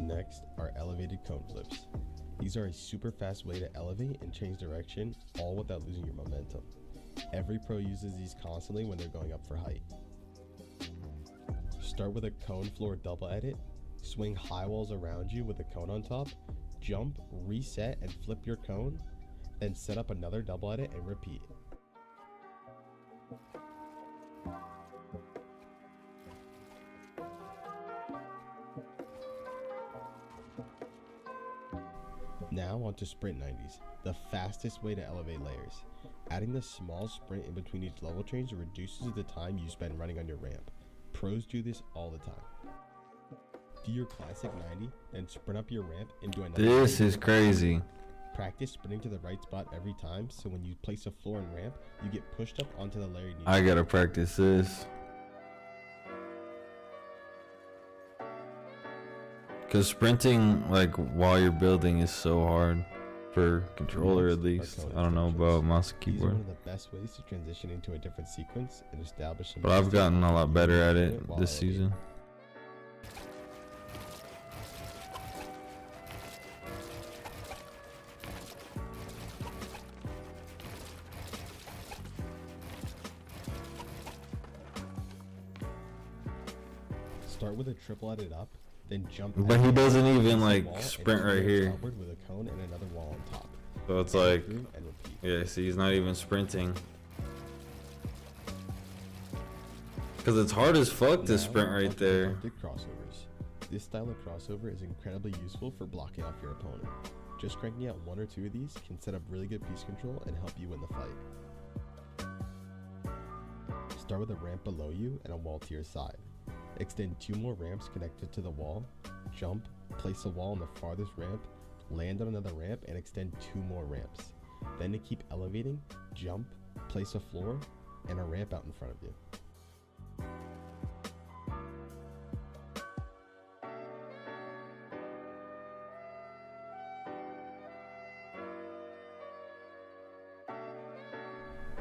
Next are elevated cone flips. These are a super fast way to elevate and change direction, all without losing your momentum. Every pro uses these constantly when they're going up for height. Start with a cone floor double edit, swing high walls around you with a cone on top, jump, reset and flip your cone, then set up another double edit and repeat. Now onto sprint 90s, the fastest way to elevate layers. Adding the small sprint in between each level change reduces the time you spend running on your ramp. Pros do this all the time. Do your classic 90, then sprint up your ramp and do another. This is crazy. Practice sprinting to the right spot every time, so when you place a floor and ramp, you get pushed up onto the layer you need. I gotta practice this. Cause sprinting like while you're building is so hard for controller at least. I don't know about mouse and These are keyboard. one of the best ways to transition into a different sequence and establish some. But I've gotten a lot better at it while this elevating. season. Start with a triple edit up, then jump. But he doesn't even place a like wall and sprint then right jump here. upward with a cone and another wall on top. So it's And like, through and repeat. yeah, see, he's not even sprinting. Cause it's hard as fuck to Now, sprint right onto there. adaptive crossovers. This style of crossover is incredibly useful for blocking off your opponent. Just cranking out one or two of these can set up really good piece control and help you win the fight. Start with a ramp below you and a wall to your side. Extend 2 more ramps connected to the wall, jump, place a wall on the farthest ramp, land on another ramp and extend 2 more ramps. Then to keep elevating, jump, place a floor, and a ramp out in front of you.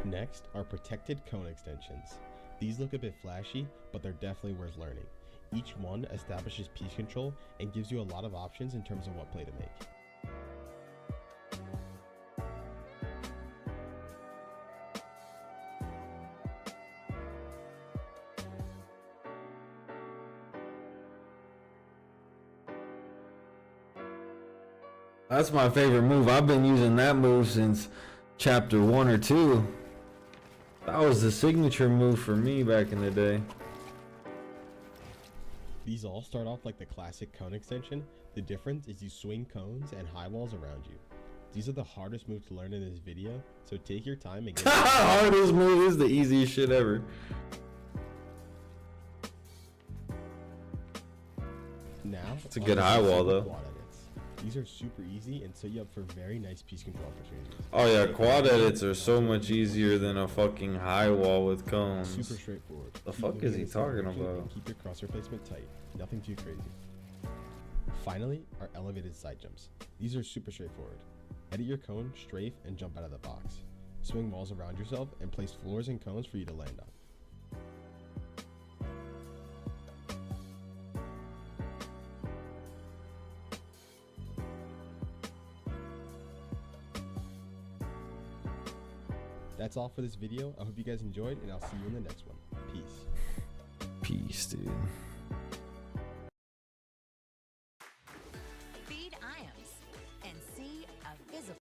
Next are protected cone extensions. These look a bit flashy, but they're definitely worth learning. Each one establishes piece control and gives you a lot of options in terms of what play to make. That's my favorite move. I've been using that move since chapter 1 or 2. That was the signature move for me back in the day. These all start off like the classic cone extension. The difference is you swing cones and high walls around you. These are the hardest moves to learn in this video, so take your time and get Hardest move is the easiest shit ever. Now, It's a good high wall though. quad edits. These are super easy and set you up for very nice piece control opportunities. Oh yeah, quad edits are so much easier than a fucking high wall with cones. Super straightforward. The Keep fuck moving is he in the same talking direction about? and keep your crosshair placement tight. Nothing too crazy. Finally, our elevated side jumps. These are super straightforward. Edit your cone, strafe, and jump out of the box. Swing walls around yourself and place floors and cones for you to land on. That's all for this video. I hope you guys enjoyed, and I'll see you in the next one. Peace. Peace, dude. Feed ions and see a visible.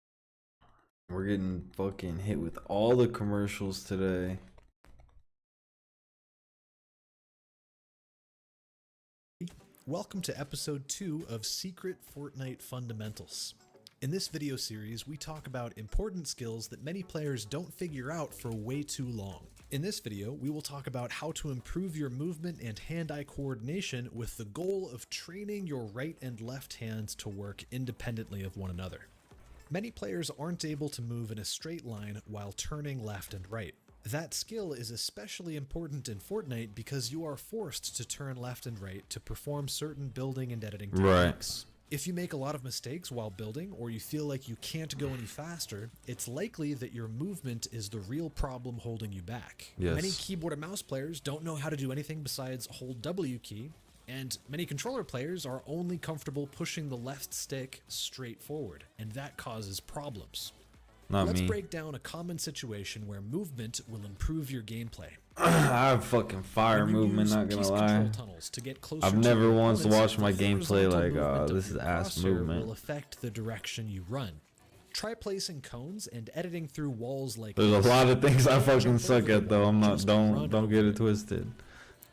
We're getting fucking hit with all the commercials today. Welcome to episode 2 of Secret Fortnite Fundamentals. In this video series, we talk about important skills that many players don't figure out for way too long. In this video, we will talk about how to improve your movement and hand-eye coordination with the goal of training your right and left hands to work independently of one another. Many players aren't able to move in a straight line while turning left and right. That skill is especially important in Fortnite because you are forced to turn left and right to perform certain building and editing techniques. If you make a lot of mistakes while building, or you feel like you can't go any faster, it's likely that your movement is the real problem holding you back. Yes. Many keyboard and mouse players don't know how to do anything besides hold W key, and many controller players are only comfortable pushing the left stick straight forward, and that causes problems. Let's break down a common situation where movement will improve your gameplay. I have fucking fire movement, not gonna lie. I've never once watched my gameplay like, this is ass movement. Will affect the direction you run. Try placing cones and editing through walls like There's this. a lot of things I fucking suck at though. I'm not, don't get it twisted.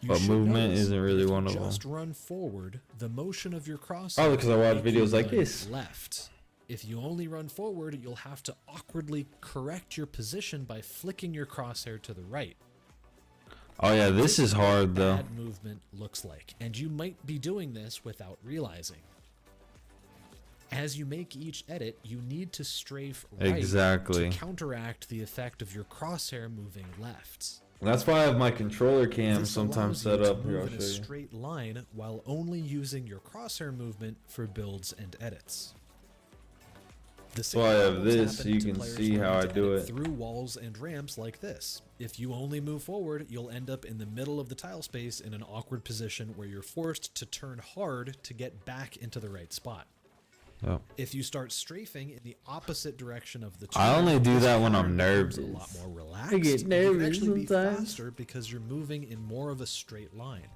But movement isn't really one of them. Just run forward, the motion of your crosshair. Probably because I watch videos like this. Left. If you only run forward, you'll have to awkwardly correct your position by flicking your crosshair to the right. Oh yeah, this is hard though. Bad movement looks like, and you might be doing this without realizing. As you make each edit, you need to strafe right to counteract the effect of your crosshair moving left. That's why I have my controller cam sometimes set up. Here, I'll show you. In a straight line while only using your crosshair movement for builds and edits. So I have this, so you can see how I do it. Through walls and ramps like this. If you only move forward, you'll end up in the middle of the tile space in an awkward position where you're forced to turn hard to get back into the right spot. Oh. If you start strafing in the opposite direction of the I only do that when I'm nervous. A lot more relaxed. I get nervous you can actually sometimes. be faster because you're moving in more of a straight line.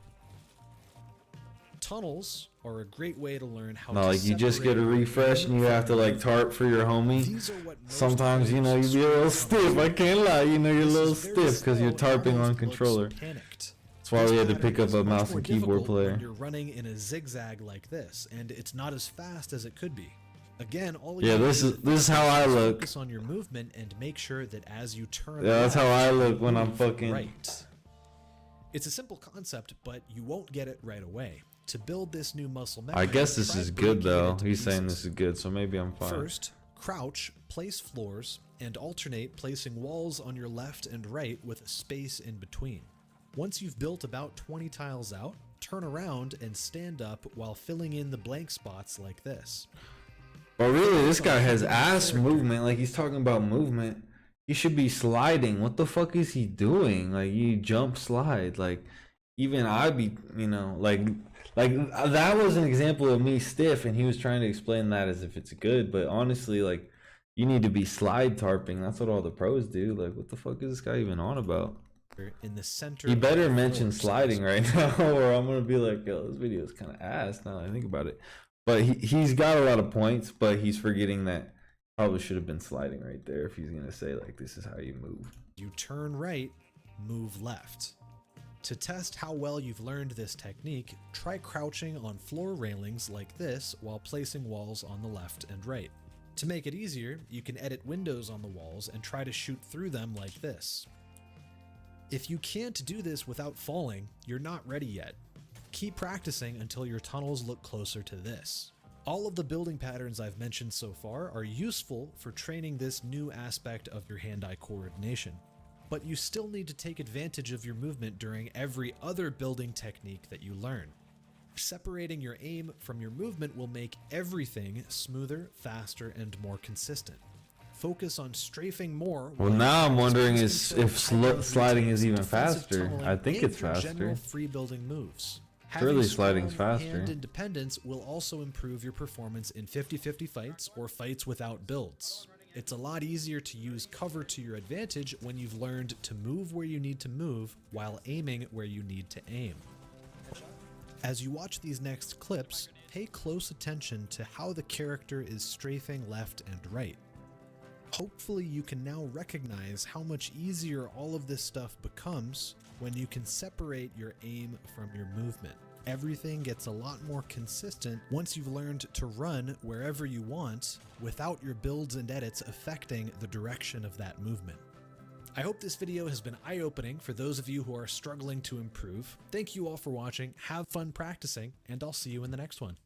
Tunnels are a great way to learn how to like you just get a refresh and you have to like tarp for your homie. Sometimes, you know, you be a little stiff. I can't lie, you know, you're a little stiff because you're tarping on controller. That's why we had to pick up a mouse and keyboard player. You're running in a zigzag like this, and it's not as fast as it could be. Again, all this is how I look. Focus on your movement and make sure that as you turn. Yeah, that's how I look when I'm fucking right. It's a simple concept, but you won't get it right away. To build this new muscle memory, I guess this is good though. He's saying this is good, so maybe I'm fine. First, crouch, place floors, and alternate placing walls on your left and right with a space in between. Once you've built about 20 tiles out, turn around and stand up while filling in the blank spots like this. But really, this guy has ass movement. Like, he's talking about movement. He should be sliding. What the fuck is he doing? Like, you jump slide. Like, even I'd be, you know, like that was an example of me stiff, and he was trying to explain that as if it's good. But honestly, like, you need to be slide tarping. That's what all the pros do. Like, what the fuck is this guy even on about? In the center. He better mention sliding right now, or I'm gonna be like, yo, this video is kind of ass now that I think about it. But he's got a lot of points, but he's forgetting that probably should have been sliding right there if he's gonna say like, this is how you move. You turn right, move left. To test how well you've learned this technique, try crouching on floor railings like this while placing walls on the left and right. To make it easier, you can edit windows on the walls and try to shoot through them like this. If you can't do this without falling, you're not ready yet. Keep practicing until your tunnels look closer to this. All of the building patterns I've mentioned so far are useful for training this new aspect of your hand-eye coordination. But you still need to take advantage of your movement during every other building technique that you learn. Separating your aim from your movement will make everything smoother, faster, and more consistent. Focus on strafing more. Well, now I'm wondering if sliding is even faster. I think it's faster. General free building moves. Surely sliding's faster. Hand independence will also improve your performance in 50-50 fights or fights without builds. It's a lot easier to use cover to your advantage when you've learned to move where you need to move while aiming where you need to aim. As you watch these next clips, pay close attention to how the character is strafing left and right. Hopefully you can now recognize how much easier all of this stuff becomes when you can separate your aim from your movement. Everything gets a lot more consistent once you've learned to run wherever you want without your builds and edits affecting the direction of that movement. I hope this video has been eye-opening for those of you who are struggling to improve. Thank you all for watching, have fun practicing, and I'll see you in the next one.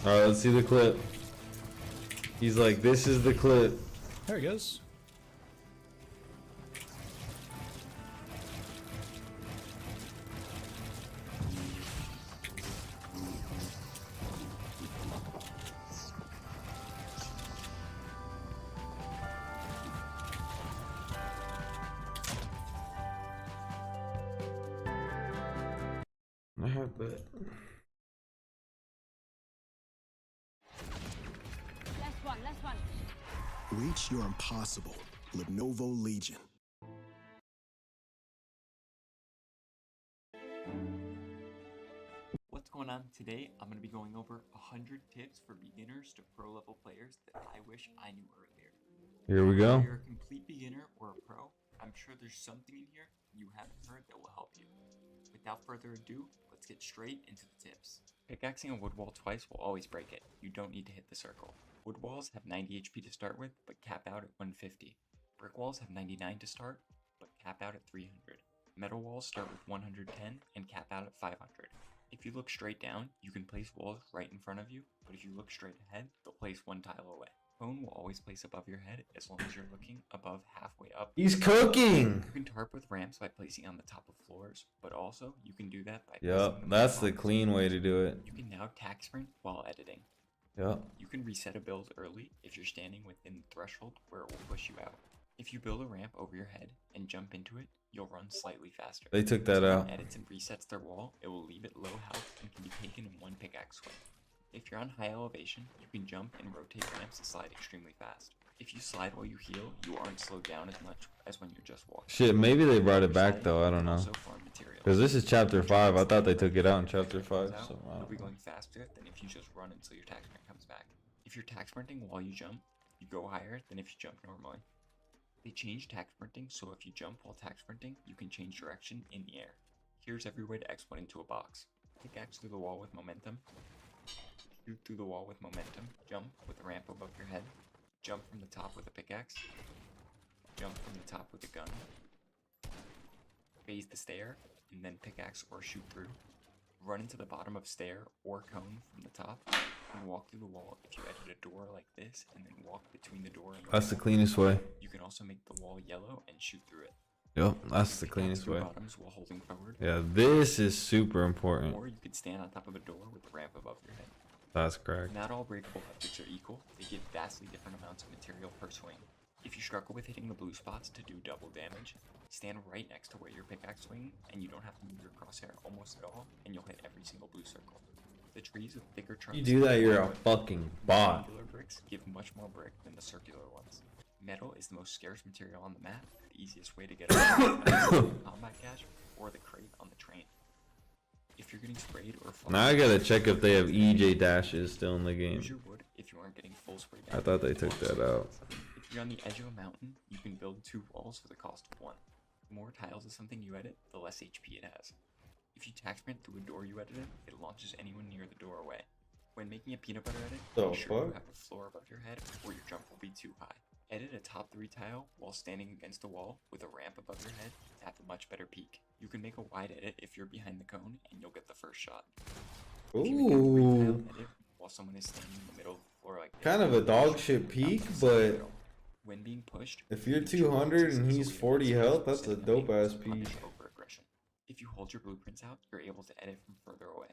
Alright, let's see the clip. He's like, this is the clip. There he goes. I bet. Last one. Reach your impossible. Lenovo Legion. What's going on? Today I'm going to be going over 100 tips for beginners to pro level players that I wish I knew earlier. Here we go. If you're a complete beginner or a pro, I'm sure there's something in here you haven't heard that will help you. Without further ado, let's get straight into the tips. Pickaxing a wood wall twice will always break it. You don't need to hit the circle. Wood walls have 90 HP to start with, but cap out at 150. Brick walls have 99 to start, but cap out at 300. Metal walls start with 110 and cap out at 500. If you look straight down, you can place walls right in front of you, but if you look straight ahead, they'll place one tile away. Cone will always place above your head as long as you're looking above halfway up. He's cooking! You can tarp with ramps by placing on the top of floors, but also you can do that by Yep, placing that's the clean way to do it. You can now tack sprint while editing. Yep. You can reset a build early if you're standing within the threshold where it will push you out. If you build a ramp over your head and jump into it, you'll run slightly faster. They took that out. When edits and resets their wall, it will leave it low health and can be taken in one pickaxe swing. If you're on high elevation, you can jump and rotate ramps to slide extremely fast. If you slide while you heal, you aren't slowed down as much as when you're just walking. Shit, maybe they brought it back though, I don't know. Because this is chapter 5, I thought they took it out in chapter 5, so I You'll don't be know. going faster than if you just run until your tack sprint comes back. If you're tack sprinting while you jump, you go higher than if you jump normally. They changed tack sprinting, so if you jump while tack sprinting, you can change direction in the air. Here's every way to exploit into a box. Pickaxe through the wall with momentum. Shoot through the wall with momentum. Jump with a ramp above your head. Jump from the top with a pickaxe. Jump from the top with a gun. Phase the stair, and then pickaxe or shoot through. Run into the bottom of stair or cone from the top, and walk through the wall if you edit a door like this, and then walk between the door and the That's the wall. cleanest way. You can also make the wall yellow and shoot through it. Yep, that's the Pickaxe cleanest through way. bottoms while holding forward. Yeah, this is super important. Or you could stand on top of a door with the ramp above your head. That's correct. Not all breakable objects are equal. They give vastly different amounts of material per swing. If you struggle with hitting the blue spots to do double damage, stand right next to where your pickaxe swing, and you don't have to move your crosshair almost at all, and you'll hit every single blue circle. The trees with thicker trunks. You do that, you're a fucking bot. Rectangular bricks give much more brick than the circular ones. Metal is the most scarce material on the map. The easiest way to get it is the combat cache or the crate on the train. If you're getting sprayed or Now I gotta check if they have EJ dashes still in the game. use your wood if you aren't getting full spray I thought they took that out. If you're on the edge of a mountain, you can build 2 walls for the cost of 1. The more tiles of something you edit, the less HP it has. If you tack sprint through a door you edited, it launches anyone near the door away. When making a peanut butter edit, The make sure you fuck? have a floor above your head or your jump will be too high. Edit a top 3 tile while standing against a wall with a ramp above your head to have a much better peek. You can make a wide edit if you're behind the cone and you'll get the first shot. If you make a 3-tile edit while someone is standing in the middle of the floor like this, Kind of a dog shit peak, but when being pushed, if you're 200 and he's 40 health, that's a dope ass peak. Over-aggression. If you hold your blueprints out, you're able to edit from further away.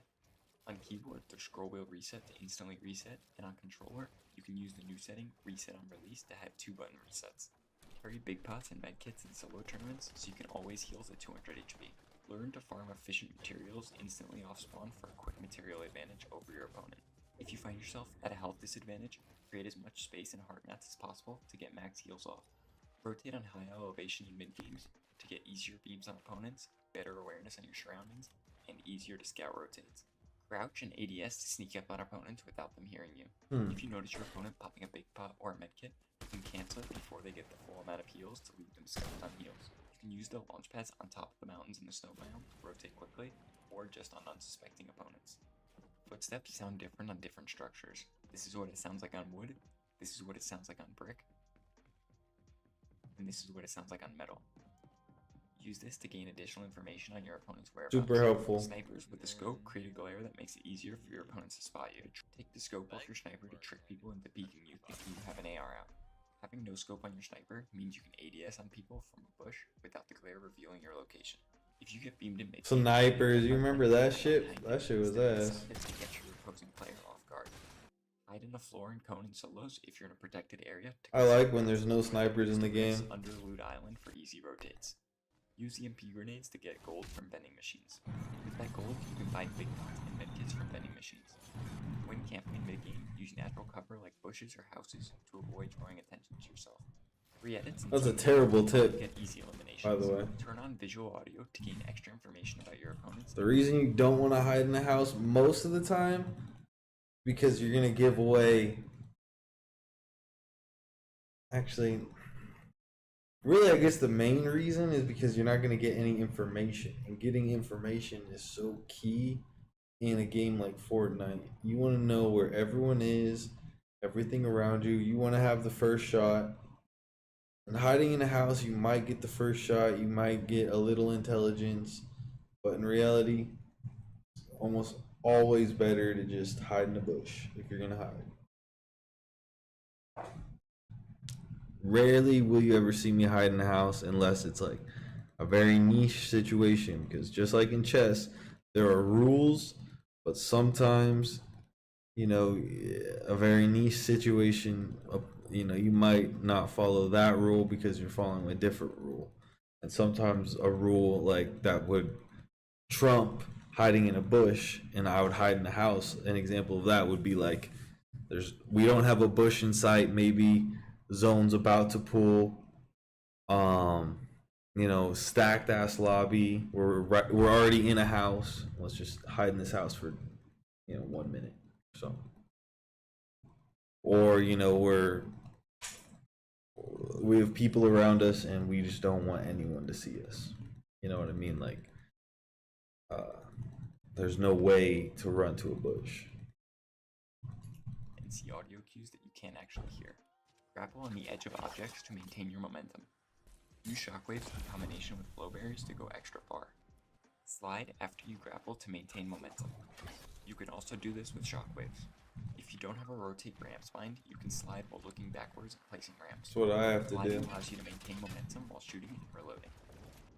On keyboard, there's scroll wheel reset to instantly reset, and on controller, you can use the new setting, reset on release, to have 2 button resets. Carry big pots and medkits in solo tournaments so you can always heal to 200 HP. Learn to farm efficient materials instantly off spawn for a quick material advantage over your opponent. If you find yourself at a health disadvantage, create as much space in hard mats as possible to get max heals off. Rotate on high elevation in mid games to get easier beams on opponents, better awareness on your surroundings, and easier to scout rotates. Crouch and ADS to sneak up on opponents without them hearing you. If you notice your opponent popping a big pot or a medkit, you can cancel it before they get the full amount of heals to leave them scalped on heals. You can use the launch pads on top of the mountains in the snow biome to rotate quickly, or just on unsuspecting opponents. Footsteps sound different on different structures. This is what it sounds like on wood, this is what it sounds like on brick, and this is what it sounds like on metal. Use this to gain additional information on your opponent's whereabouts. Super helpful. Snipers with the scope create a glare that makes it easier for your opponents to spot you. Take the scope off your sniper to trick people into peeking you thinking you have an AR out. Having no scope on your sniper means you can ADS on people from a bush without the glare revealing your location. If you get beamed in mid, Snipers, you remember that shit? That shit was ass. to get your opposing player off guard. Hide in the floor and cone in solos if you're in a protected area. I like when there's no snipers in the game. Under Loot Island for easy rotates. Use the MP grenades to get gold from vending machines. With that gold, you can buy big pots and medkits from vending machines. When camping in mid-game, use natural cover like bushes or houses to avoid drawing attention to yourself. Re-edits. That's a terrible tip, get easy eliminations. by the way. Turn on visual audio to gain extra information about your opponents. The reason you don't want to hide in the house most of the time, because you're gonna give away. Actually, really, I guess the main reason is because you're not gonna get any information, and getting information is so key in a game like Fortnite. You want to know where everyone is, everything around you. You want to have the first shot. And hiding in a house, you might get the first shot, you might get a little intelligence, but in reality, it's almost always better to just hide in a bush if you're gonna hide. Rarely will you ever see me hide in a house unless it's like a very niche situation, because just like in chess, there are rules, but sometimes, you know, a very niche situation, you know, you might not follow that rule because you're following a different rule. And sometimes a rule like that would trump hiding in a bush, and I would hide in a house. An example of that would be like, we don't have a bush in sight, maybe zone's about to pull, you know, stacked ass lobby, we're already in a house, let's just hide in this house for, you know, 1 minute or something. Or, you know, we have people around us and we just don't want anyone to see us. You know what I mean? Like, there's no way to run to a bush. And see audio cues that you can't actually hear. Grapple on the edge of objects to maintain your momentum. Use shockwaves in combination with flow barriers to go extra far. Slide after you grapple to maintain momentum. You can also do this with shockwaves. If you don't have a rotate ramp spine, you can slide while looking backwards and placing ramps. That's what I have to Sliding do. allows you to maintain momentum while shooting and reloading.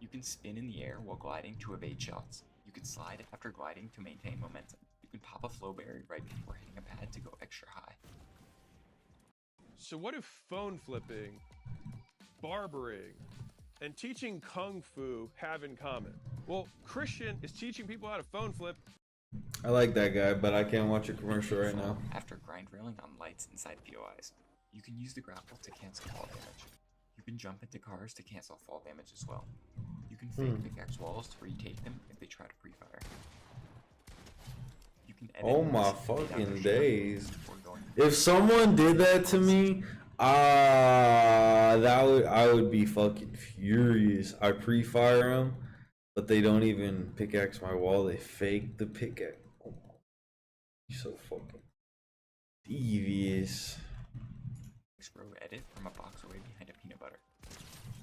You can spin in the air while gliding to evade shots. You can slide after gliding to maintain momentum. You can pop a flow barrier right before hitting a pad to go extra high. So what do phone flipping, barbering, and teaching Kung Fu have in common? Well, Christian is teaching people how to phone flip. I like that guy, but I can't watch a commercial right now. After grind railing on lights inside POIs, you can use the grapple to cancel fall damage. You can jump into cars to cancel fall damage as well. You can fake pickaxe walls to retake them if they try to pre-fire. You can edit Oh my moves and fade out fucking their days. before going. If someone did that to me, I would be fucking furious. I pre-fire them, but they don't even pickaxe my wall. They fake the pickaxe. Oh, you're so fucking devious. Row edit from a box away behind a peanut butter.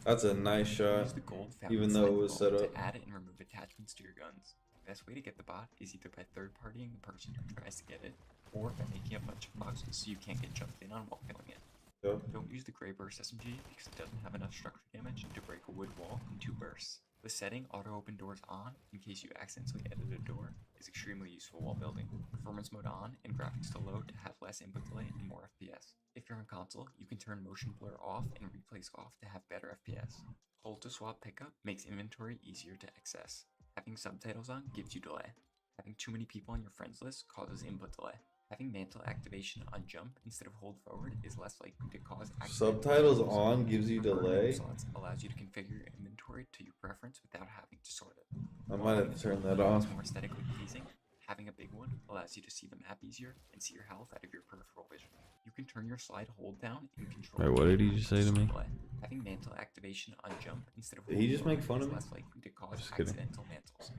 That's a nice shot, Use the gold even fountain though it slide was bolt set up. to add and remove attachments to your guns. The best way to get the bot is either by third-partying the person who tries to get it, or by making a bunch of boxes so you can't get jumped in on while killing it. Yep. Don't use the gray burst SMG because it doesn't have enough structure damage to break a wood wall in 2 bursts. The setting auto open doors on in case you accidentally edit a door is extremely useful while building. Performance mode on and graphics to load to have less input delay and more FPS. If you're on console, you can turn motion blur off and replace off to have better FPS. Hold to swap pickup makes inventory easier to access. Having subtitles on gives you delay. Having too many people on your friends list causes input delay. Having mantle activation on jump instead of hold forward is less likely to cause Subtitles on gives you delay? Slots allows you to configure your inventory to your preference without having to sort it. I might have to turn that While off. it's more aesthetically pleasing, having a big one allows you to see the map easier and see your health out of your peripheral vision. You can turn your slide hold down and control. Wait, what did he just say to me? Display. Having mantle activation on jump instead of Did hold he just make forward fun of is me? less likely to cause Just kidding. accidental mantles.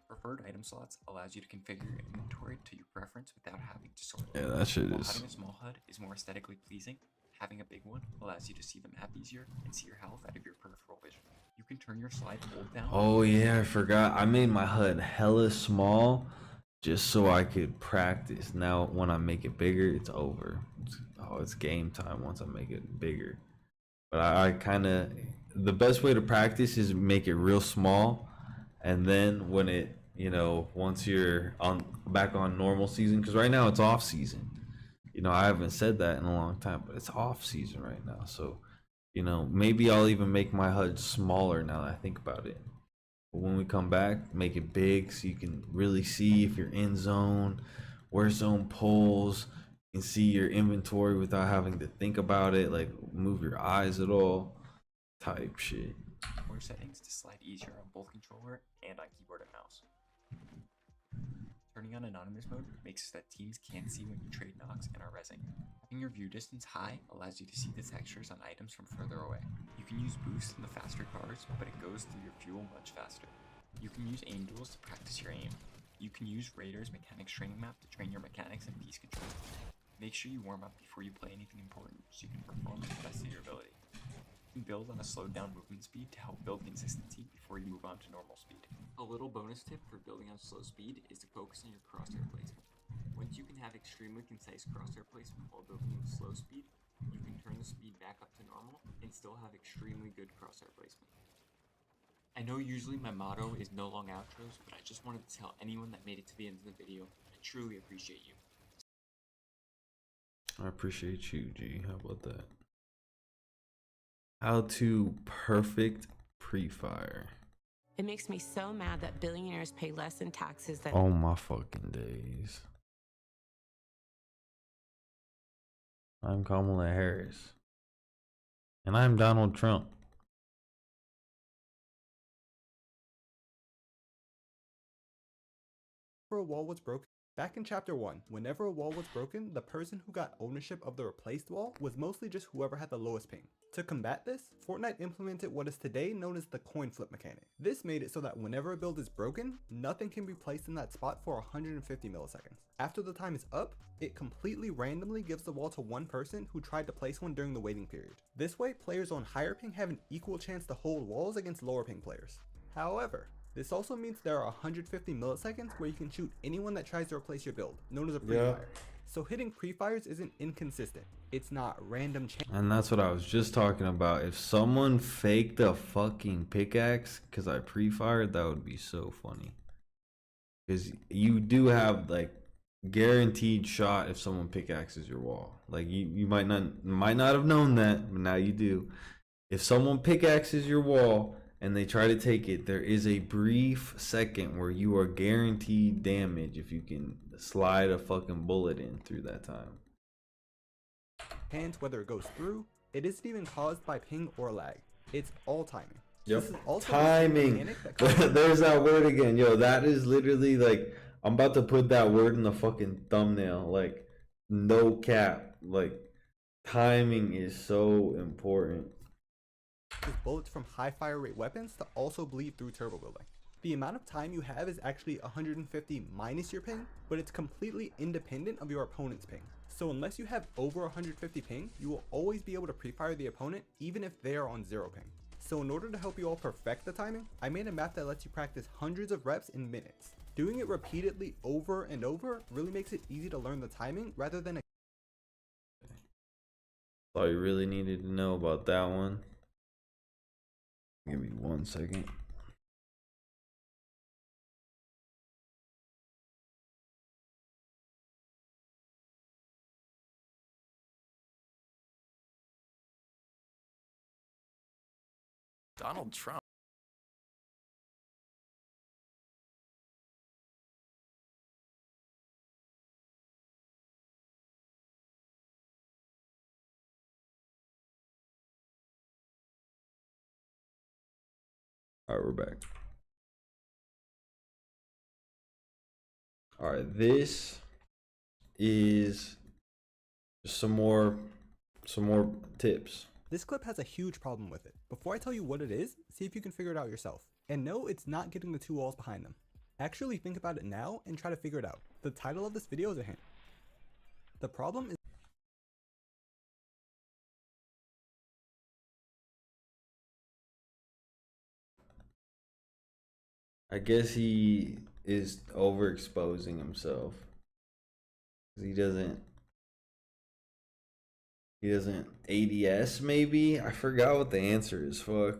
Preferred item slots allows you to configure your inventory to your preference without having to sort it. Yeah, that shit While is. having a small HUD is more aesthetically pleasing, having a big one allows you to see the map easier and see your health out of your peripheral vision. You can turn your slide hold down. Oh yeah, I forgot. I made my HUD hella small just so I could practice. Now when I make it bigger, it's over. It's game time once I make it bigger. But I kind of, the best way to practice is make it real small, and then when it, once you're on back on normal season, because right now it's off season. I haven't said that in a long time, but it's off season right now. So, maybe I'll even make my HUD smaller now that I think about it. But when we come back, make it big so you can really see if you're in zone, where zone pulls, you can see your inventory without having to think about it, like move your eyes at all, type shit. More settings to slide easier on both controller and on keyboard and mouse. Turning on anonymous mode makes it so that teams can't see when you trade knocks and are rezzing. Having your view distance high allows you to see the textures on items from further away. You can use boost in the faster cars, but it goes through your fuel much faster. You can use aim duels to practice your aim. You can use Raider's mechanics training map to train your mechanics and piece control. Make sure you warm up before you play anything important so you can perform to the best of your ability. You can build on a slowed down movement speed to help build consistency before you move on to normal speed. A little bonus tip for building on slow speed is to focus on your crosshair placement. Once you can have extremely concise crosshair placement while building with slow speed, you can turn the speed back up to normal and still have extremely good crosshair placement. I know usually my motto is no long outros, but I just wanted to tell anyone that made it to the end of the video, I truly appreciate you. I appreciate you, G. How about that? How to perfect pre-fire. It makes me so mad that billionaires pay less in taxes than— Oh my fucking days. I'm Kamala Harris. And I'm Donald Trump. A wall was broken. Back in chapter 1, whenever a wall was broken, the person who got ownership of the replaced wall was mostly just whoever had the lowest ping. To combat this, Fortnite implemented what is today known as the coin flip mechanic. This made it so that whenever a build is broken, nothing can be placed in that spot for 150 milliseconds. After the time is up, it completely randomly gives the wall to one person who tried to place one during the waiting period. This way, players on higher ping have an equal chance to hold walls against lower ping players. However, this also means there are 150 milliseconds where you can shoot anyone that tries to replace your build, known as a pre-fire. So hitting pre-fires isn't inconsistent. It's not random chance. And that's what I was just talking about. If someone faked a fucking pickaxe because I pre-fired, that would be so funny. Because you do have like guaranteed shot if someone pickaxes your wall. Like you might not have known that, but now you do. If someone pickaxes your wall and they try to take it, there is a brief second where you are guaranteed damage if you can slide a fucking bullet in through that time. Hands, whether it goes through, it isn't even caused by ping or lag. It's all timing. Yep. Timing. There's that word again. Yo, that is literally like, I'm about to put that word in the fucking thumbnail. Like, no cap. Like, timing is so important. Bullets from high fire rate weapons to also bleed through turbo building. The amount of time you have is actually 150 minus your ping, but it's completely independent of your opponent's ping. So unless you have over 150 ping, you will always be able to pre-fire the opponent even if they are on 0 ping. So in order to help you all perfect the timing, I made a map that lets you practice hundreds of reps in minutes. Doing it repeatedly over and over really makes it easy to learn the timing rather than all you really needed to know about that one. Give me 1 second. Donald Trump. All right, we're back. All right, this is some more tips. This clip has a huge problem with it. Before I tell you what it is, see if you can figure it out yourself. And no, it's not getting the 2 walls behind them. Actually think about it now and try to figure it out. The title of this video is a hint. The problem is I guess he is overexposing himself. He doesn't ADS maybe? I forgot what the answer is. Fuck.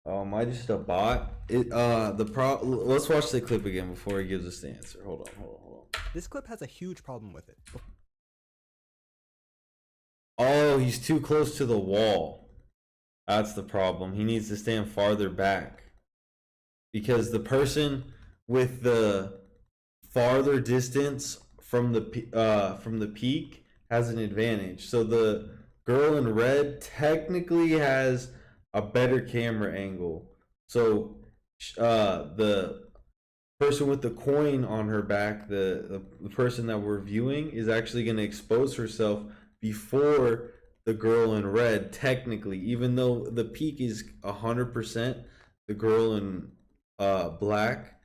Am I just a bot? Let's watch the clip again before he gives us the answer. Hold on. This clip has a huge problem with it. Oh, he's too close to the wall. That's the problem. He needs to stand farther back. Because the person with the farther distance from the peak has an advantage. So the girl in red technically has a better camera angle. So the person with the coin on her back, the person that we're viewing, is actually going to expose herself before the girl in red, technically, even though the peak is 100% the girl in black.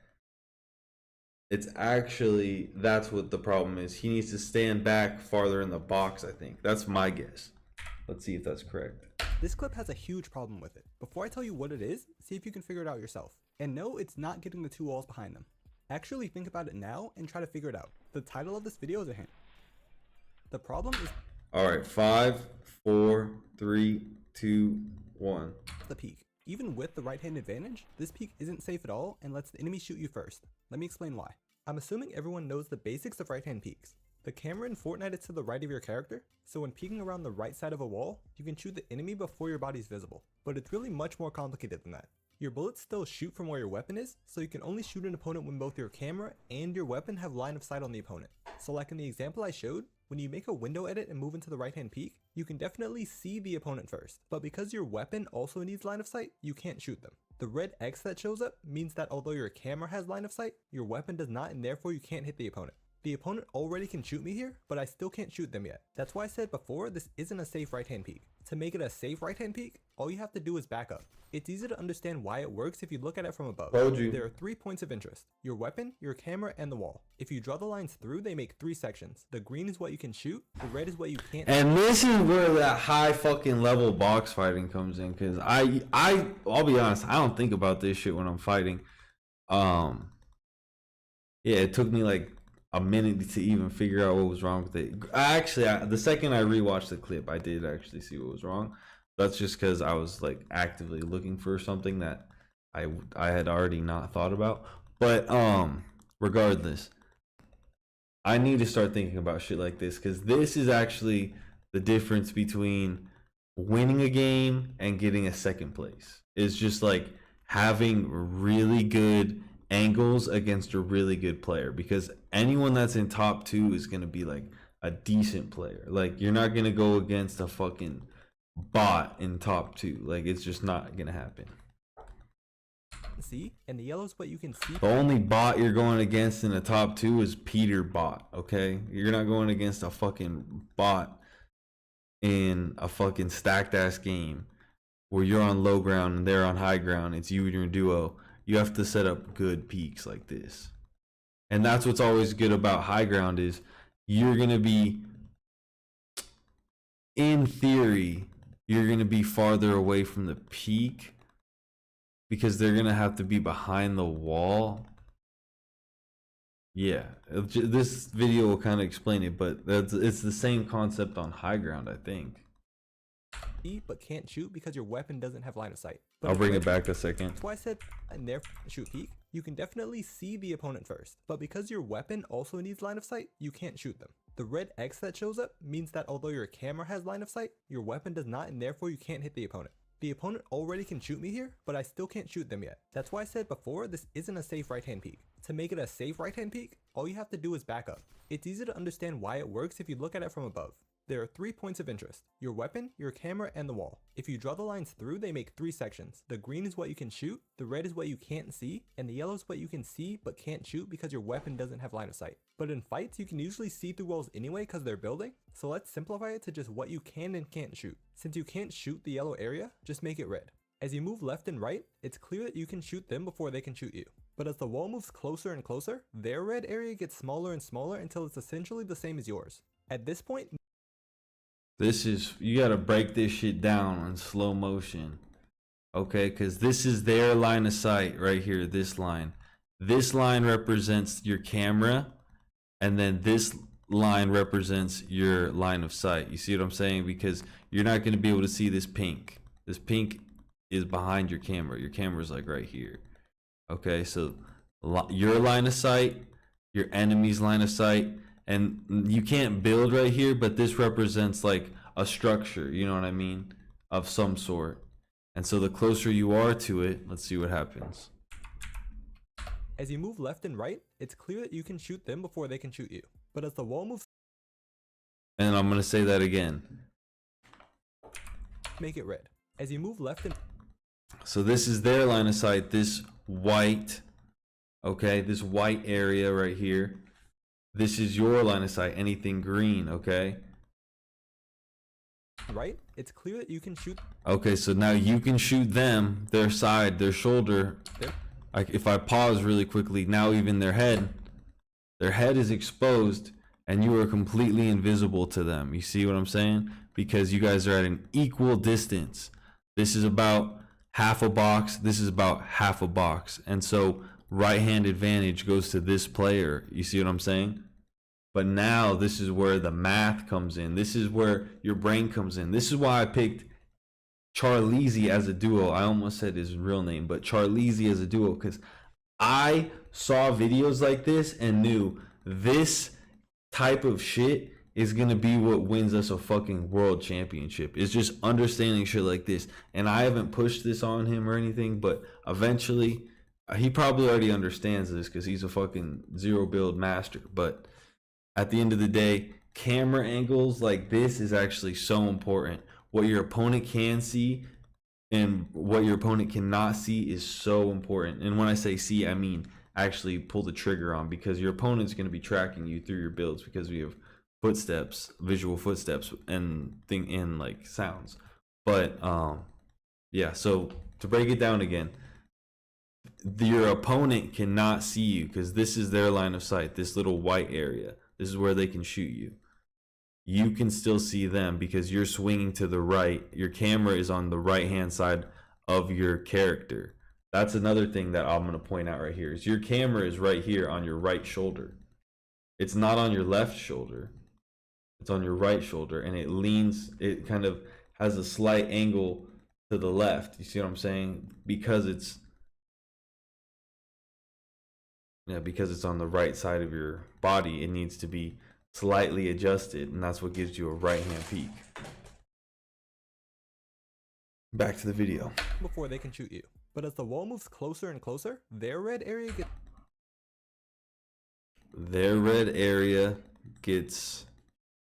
It's actually, that's what the problem is. He needs to stand back farther in the box, I think. That's my guess. Let's see if that's correct. This clip has a huge problem with it. Before I tell you what it is, see if you can figure it out yourself. And no, it's not getting the two walls behind them. Actually think about it now and try to figure it out. The title of this video is a hint. The problem is... Alright, 5, 4, 3, 2, 1. The peak. Even with the right hand advantage, this peak isn't safe at all and lets the enemy shoot you first. Let me explain why. I'm assuming everyone knows the basics of right hand peaks. The camera in Fortnite is to the right of your character, so when peeking around the right side of a wall, you can shoot the enemy before your body's visible. But it's really much more complicated than that. Your bullets still shoot from where your weapon is, so you can only shoot an opponent when both your camera and your weapon have line of sight on the opponent. So like in the example I showed, when you make a window edit and move into the right hand peak, you can definitely see the opponent first, but because your weapon also needs line of sight, you can't shoot them. The red X that shows up means that although your camera has line of sight, your weapon does not, and therefore you can't hit the opponent. The opponent already can shoot me here, but I still can't shoot them yet. That's why I said before, this isn't a safe right hand peek. To make it a safe right hand peek, all you have to do is back up. It's easy to understand why it works if you look at it from above. Told you. There are 3 points of interest: your weapon, your camera, and the wall. If you draw the lines through, they make 3 sections. The green is what you can shoot, the red is what you can't. And this is where that high fucking level box fighting comes in, because I'll be honest, I don't think about this shit when I'm fighting. Yeah, it took me like a minute to even figure out what was wrong with it. The second I rewatched the clip, I did actually see what was wrong. That's just because I was like actively looking for something that I had already not thought about. But regardless, I need to start thinking about shit like this, because this is actually the difference between winning a game and getting a second place. It's just like having really good angles against a really good player, because anyone that's in top 2 is going to be like a decent player. Like, you're not going to go against a fucking bot in top 2. Like, it's just not going to happen. See? And the yellow is what you can see. The only bot you're going against in the top 2 is Peter Bot, okay? You're not going against a fucking bot in a fucking stacked ass game where you're on low ground and they're on high ground. It's you and your duo. You have to set up good peaks like this. And that's what's always good about high ground, is you're going to be, in theory, you're going to be farther away from the peak because they're going to have to be behind the wall. Yeah, this video will kind of explain it, but it's the same concept on high ground, I think. But can't shoot because your weapon doesn't have line of sight. But I'll bring it back a second. That's why I said, and therefore shoot peek. You can definitely see the opponent first, but because your weapon also needs line of sight, you can't shoot them. The red X that shows up means that although your camera has line of sight, your weapon does not, and therefore you can't hit the opponent. The opponent already can shoot me here, but I still can't shoot them yet. That's why I said before, this isn't a safe right hand peek. To make it a safe right hand peek, all you have to do is back up. It's easy to understand why it works if you look at it from above. There are 3 points of interest: your weapon, your camera, and the wall. If you draw the lines through, they make 3 sections. The green is what you can shoot, the red is what you can't see, and the yellow is what you can see but can't shoot because your weapon doesn't have line of sight. But in fights, you can usually see through walls anyway because they're building, so let's simplify it to just what you can and can't shoot. Since you can't shoot the yellow area, just make it red. As you move left and right, it's clear that you can shoot them before they can shoot you. But as the wall moves closer and closer, their red area gets smaller and smaller until it's essentially the same as yours. At this point, you gotta break this shit down in slow motion. Okay, because this is their line of sight right here. This line represents your camera, and then this line represents your line of sight. You see what I'm saying? Because you're not going to be able to see this pink. This pink is behind your camera. Your camera's like right here. Okay, so your line of sight, your enemy's line of sight, and you can't build right here, but this represents like a structure, you know what I mean, of some sort. And so the closer you are to it, let's see what happens. As you move left and right, it's clear that you can shoot them before they can shoot you. But as the wall moves, And I'm going to say that again. make it red. As you move left and So this is their line of sight, this white, okay, this white area right here. This is your line of sight, anything green, okay? right, it's clear that you can shoot. Okay, so now you can shoot them, their side, their shoulder. Like if I pause really quickly, now even their head is exposed and you are completely invisible to them. You see what I'm saying? Because you guys are at an equal distance. This is about half a box. This is about half a box. And so right hand advantage goes to this player. You see what I'm saying? But now this is where the math comes in. This is where your brain comes in. This is why I picked Charlize as a duo. I almost said his real name, but Charlize as a duo, because I saw videos like this and knew this type of shit is going to be what wins us a fucking world championship. It's just understanding shit like this. And I haven't pushed this on him or anything, but eventually he probably already understands this because he's a fucking zero build master. But at the end of the day, camera angles like this is actually so important. What your opponent can see and what your opponent cannot see is so important. And when I say see, I mean actually pull the trigger on, because your opponent's going to be tracking you through your builds because we have footsteps, visual footsteps, and like sounds. But yeah, so to break it down again, your opponent cannot see you because this is their line of sight, this little white area. This is where they can shoot you. You can still see them because you're swinging to the right. Your camera is on the right hand side of your character. That's another thing that I'm going to point out right here is your camera is right here on your right shoulder. It's not on your left shoulder. It's on your right shoulder, and it leans, it kind of has a slight angle to the left. You see what I'm saying? Because it's on the right side of your body, it needs to be slightly adjusted, and that's what gives you a right hand peek. Back to the video. Before they can shoot you. But as the wall moves closer and closer, their red area gets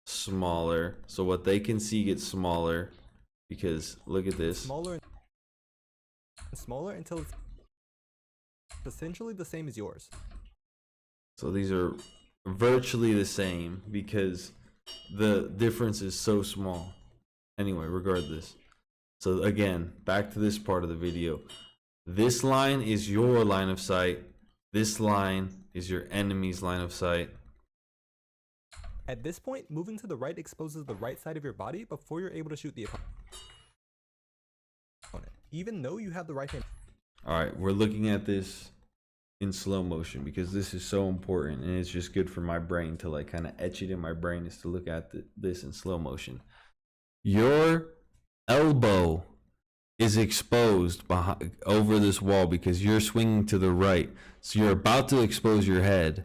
smaller. So what they can see gets smaller, because look at this. Smaller and smaller until it's essentially the same as yours. So these are virtually the same because the difference is so small. Anyway, regardless. So again, back to this part of the video. This line is your line of sight. This line is your enemy's line of sight. At this point, moving to the right exposes the right side of your body before you're able to shoot the opponent, even though you have the right hand. Alright, we're looking at this in slow motion because this is so important, and it's just good for my brain to like kind of etch it in my brain, is to look at this in slow motion. Your elbow is exposed over this wall because you're swinging to the right, so you're about to expose your head,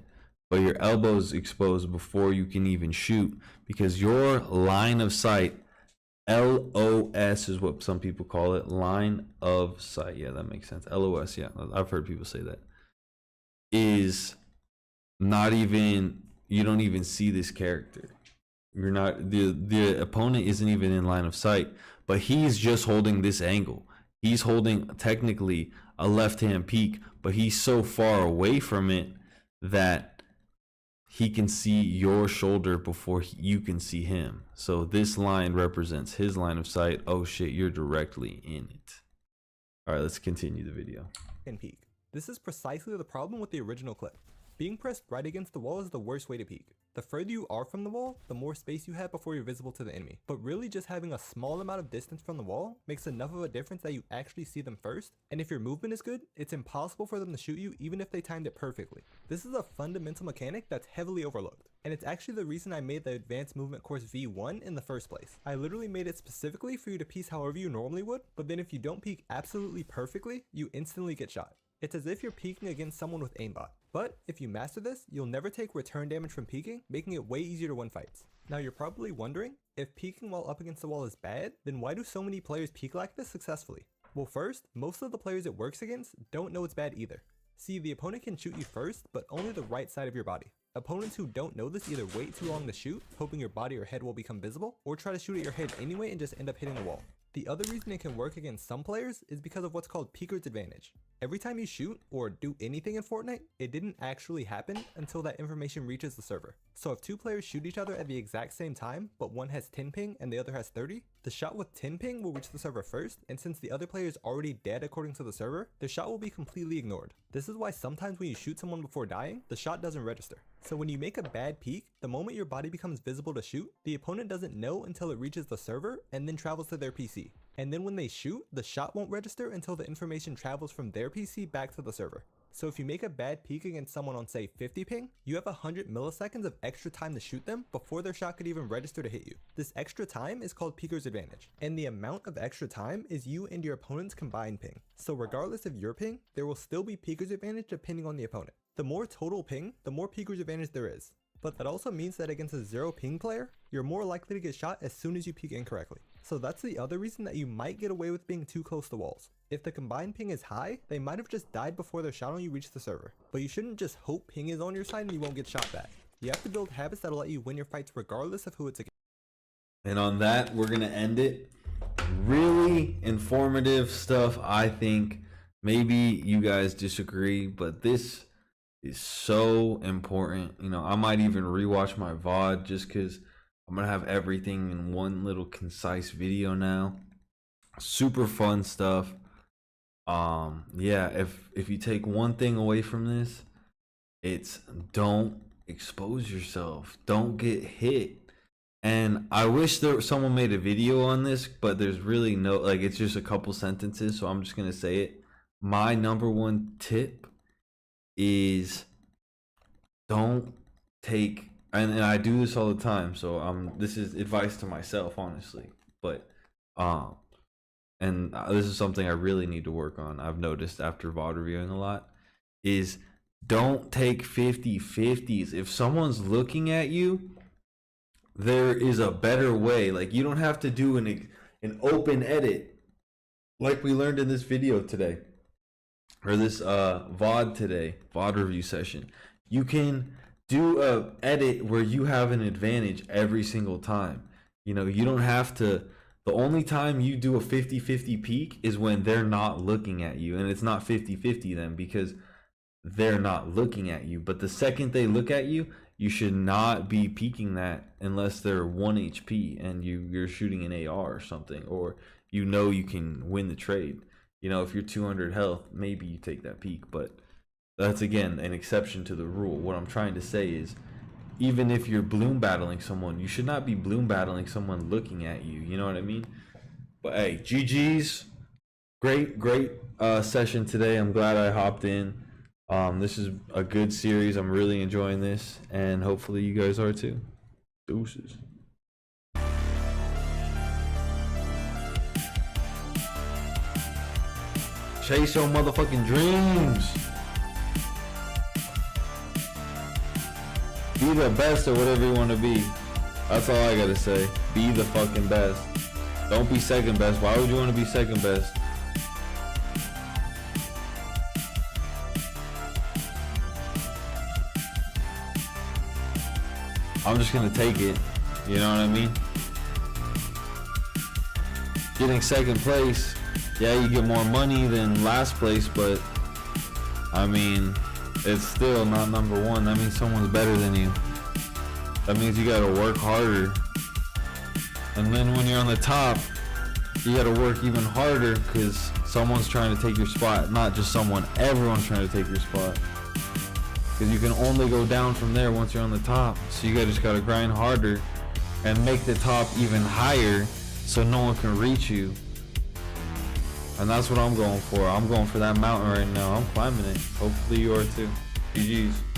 but your elbow is exposed before you can even shoot, because your line of sight, LOS is what some people call it, line of sight, yeah, that makes sense, LOS, yeah, I've heard people say that, is not even, you don't even see this character. You're not, the opponent isn't even in line of sight, but he's just holding this angle. He's holding technically a left hand peek, but he's so far away from it that he can see your shoulder before you can see him. So this line represents his line of sight. Oh shit, you're directly in it. All right, let's continue the video. And peek. This is precisely the problem with the original clip. Being pressed right against the wall is the worst way to peek. The further you are from the wall, the more space you have before you're visible to the enemy. But really just having a small amount of distance from the wall makes enough of a difference that you actually see them first, and if your movement is good, it's impossible for them to shoot you even if they timed it perfectly. This is a fundamental mechanic that's heavily overlooked, and it's actually the reason I made the advanced movement course V1 in the first place. I literally made it specifically for you to piece however you normally would, but then if you don't peek absolutely perfectly, you instantly get shot. It's as if you're peeking against someone with aimbot. But if you master this, you'll never take return damage from peeking, making it way easier to win fights. Now you're probably wondering, if peeking while up against the wall is bad, then why do so many players peek like this successfully? Well, first, most of the players it works against don't know it's bad either. See, the opponent can shoot you first, but only the right side of your body. Opponents who don't know this either wait too long to shoot, hoping your body or head will become visible, or try to shoot at your head anyway and just end up hitting the wall. The other reason it can work against some players is because of what's called peeker's advantage. Every time you shoot or do anything in Fortnite, it didn't actually happen until that information reaches the server. So if two players shoot each other at the exact same time, but one has 10 ping and the other has 30, the shot with 10 ping will reach the server first, and since the other player is already dead according to the server, the shot will be completely ignored. This is why sometimes when you shoot someone before dying, the shot doesn't register. So when you make a bad peek, the moment your body becomes visible to shoot, the opponent doesn't know until it reaches the server and then travels to their PC. And then when they shoot, the shot won't register until the information travels from their PC back to the server. So if you make a bad peek against someone on say 50 ping, you have 100 milliseconds of extra time to shoot them before their shot could even register to hit you. This extra time is called peeker's advantage, and the amount of extra time is you and your opponent's combined ping. So regardless of your ping, there will still be peeker's advantage depending on the opponent. The more total ping, the more peeker's advantage there is. But that also means that against a 0 ping player, you're more likely to get shot as soon as you peek incorrectly. So that's the other reason that you might get away with being too close to walls. If the combined ping is high, they might have just died before their shot on you reached the server. But you shouldn't just hope ping is on your side and you won't get shot back. You have to build habits that'll let you win your fights regardless of who it's against. And on that, we're gonna end it. Really informative stuff. I think maybe you guys disagree, but this is so important. You know, I might even rewatch my VOD just because I'm gonna have everything in one little concise video now. Super fun stuff. Yeah, if you take one thing away from this, it's don't expose yourself, don't get hit. And I wish someone made a video on this, but there's really no, like, it's just a couple sentences, so I'm just gonna say it. My number one tip is don't take, and I do this all the time, so this is advice to myself, honestly, but and this is something I really need to work on. I've noticed after VOD reviewing a lot, is don't take 50-50s. If someone's looking at you, there is a better way. Like, you don't have to do an open edit like we learned in this video today, or this VOD today, VOD review session. You can do a edit where you have an advantage every single time. You know, you don't have to. The only time you do a 50-50 peek is when they're not looking at you, and it's not 50-50 then because they're not looking at you. But the second they look at you, you should not be peeking that unless they're 1 HP and you're shooting an AR or something, or you know you can win the trade. You know, if you're 200 health, maybe you take that peek, but that's again an exception to the rule. What I'm trying to say is, even if you're bloom battling someone, you should not be bloom battling someone looking at you. You know what I mean? But hey, GG's. Great session today. I'm glad I hopped in. This is a good series. I'm really enjoying this, and hopefully you guys are too. Deuces. Chase your motherfucking dreams. Be the best or whatever you want to be. That's all I gotta say. Be the fucking best. Don't be second best. Why would you want to be second best? I'm just gonna take it. You know what I mean? Getting second place, yeah, you get more money than last place, but I mean, it's still not number one. That means someone's better than you. That means you gotta work harder. And then when you're on the top, you gotta work even harder because someone's trying to take your spot. Not just someone, everyone's trying to take your spot. because you can only go down from there once you're on the top. So you just gotta grind harder and make the top even higher so no one can reach you. And that's what I'm going for. I'm going for that mountain right now. I'm climbing it. Hopefully you are too. GG's.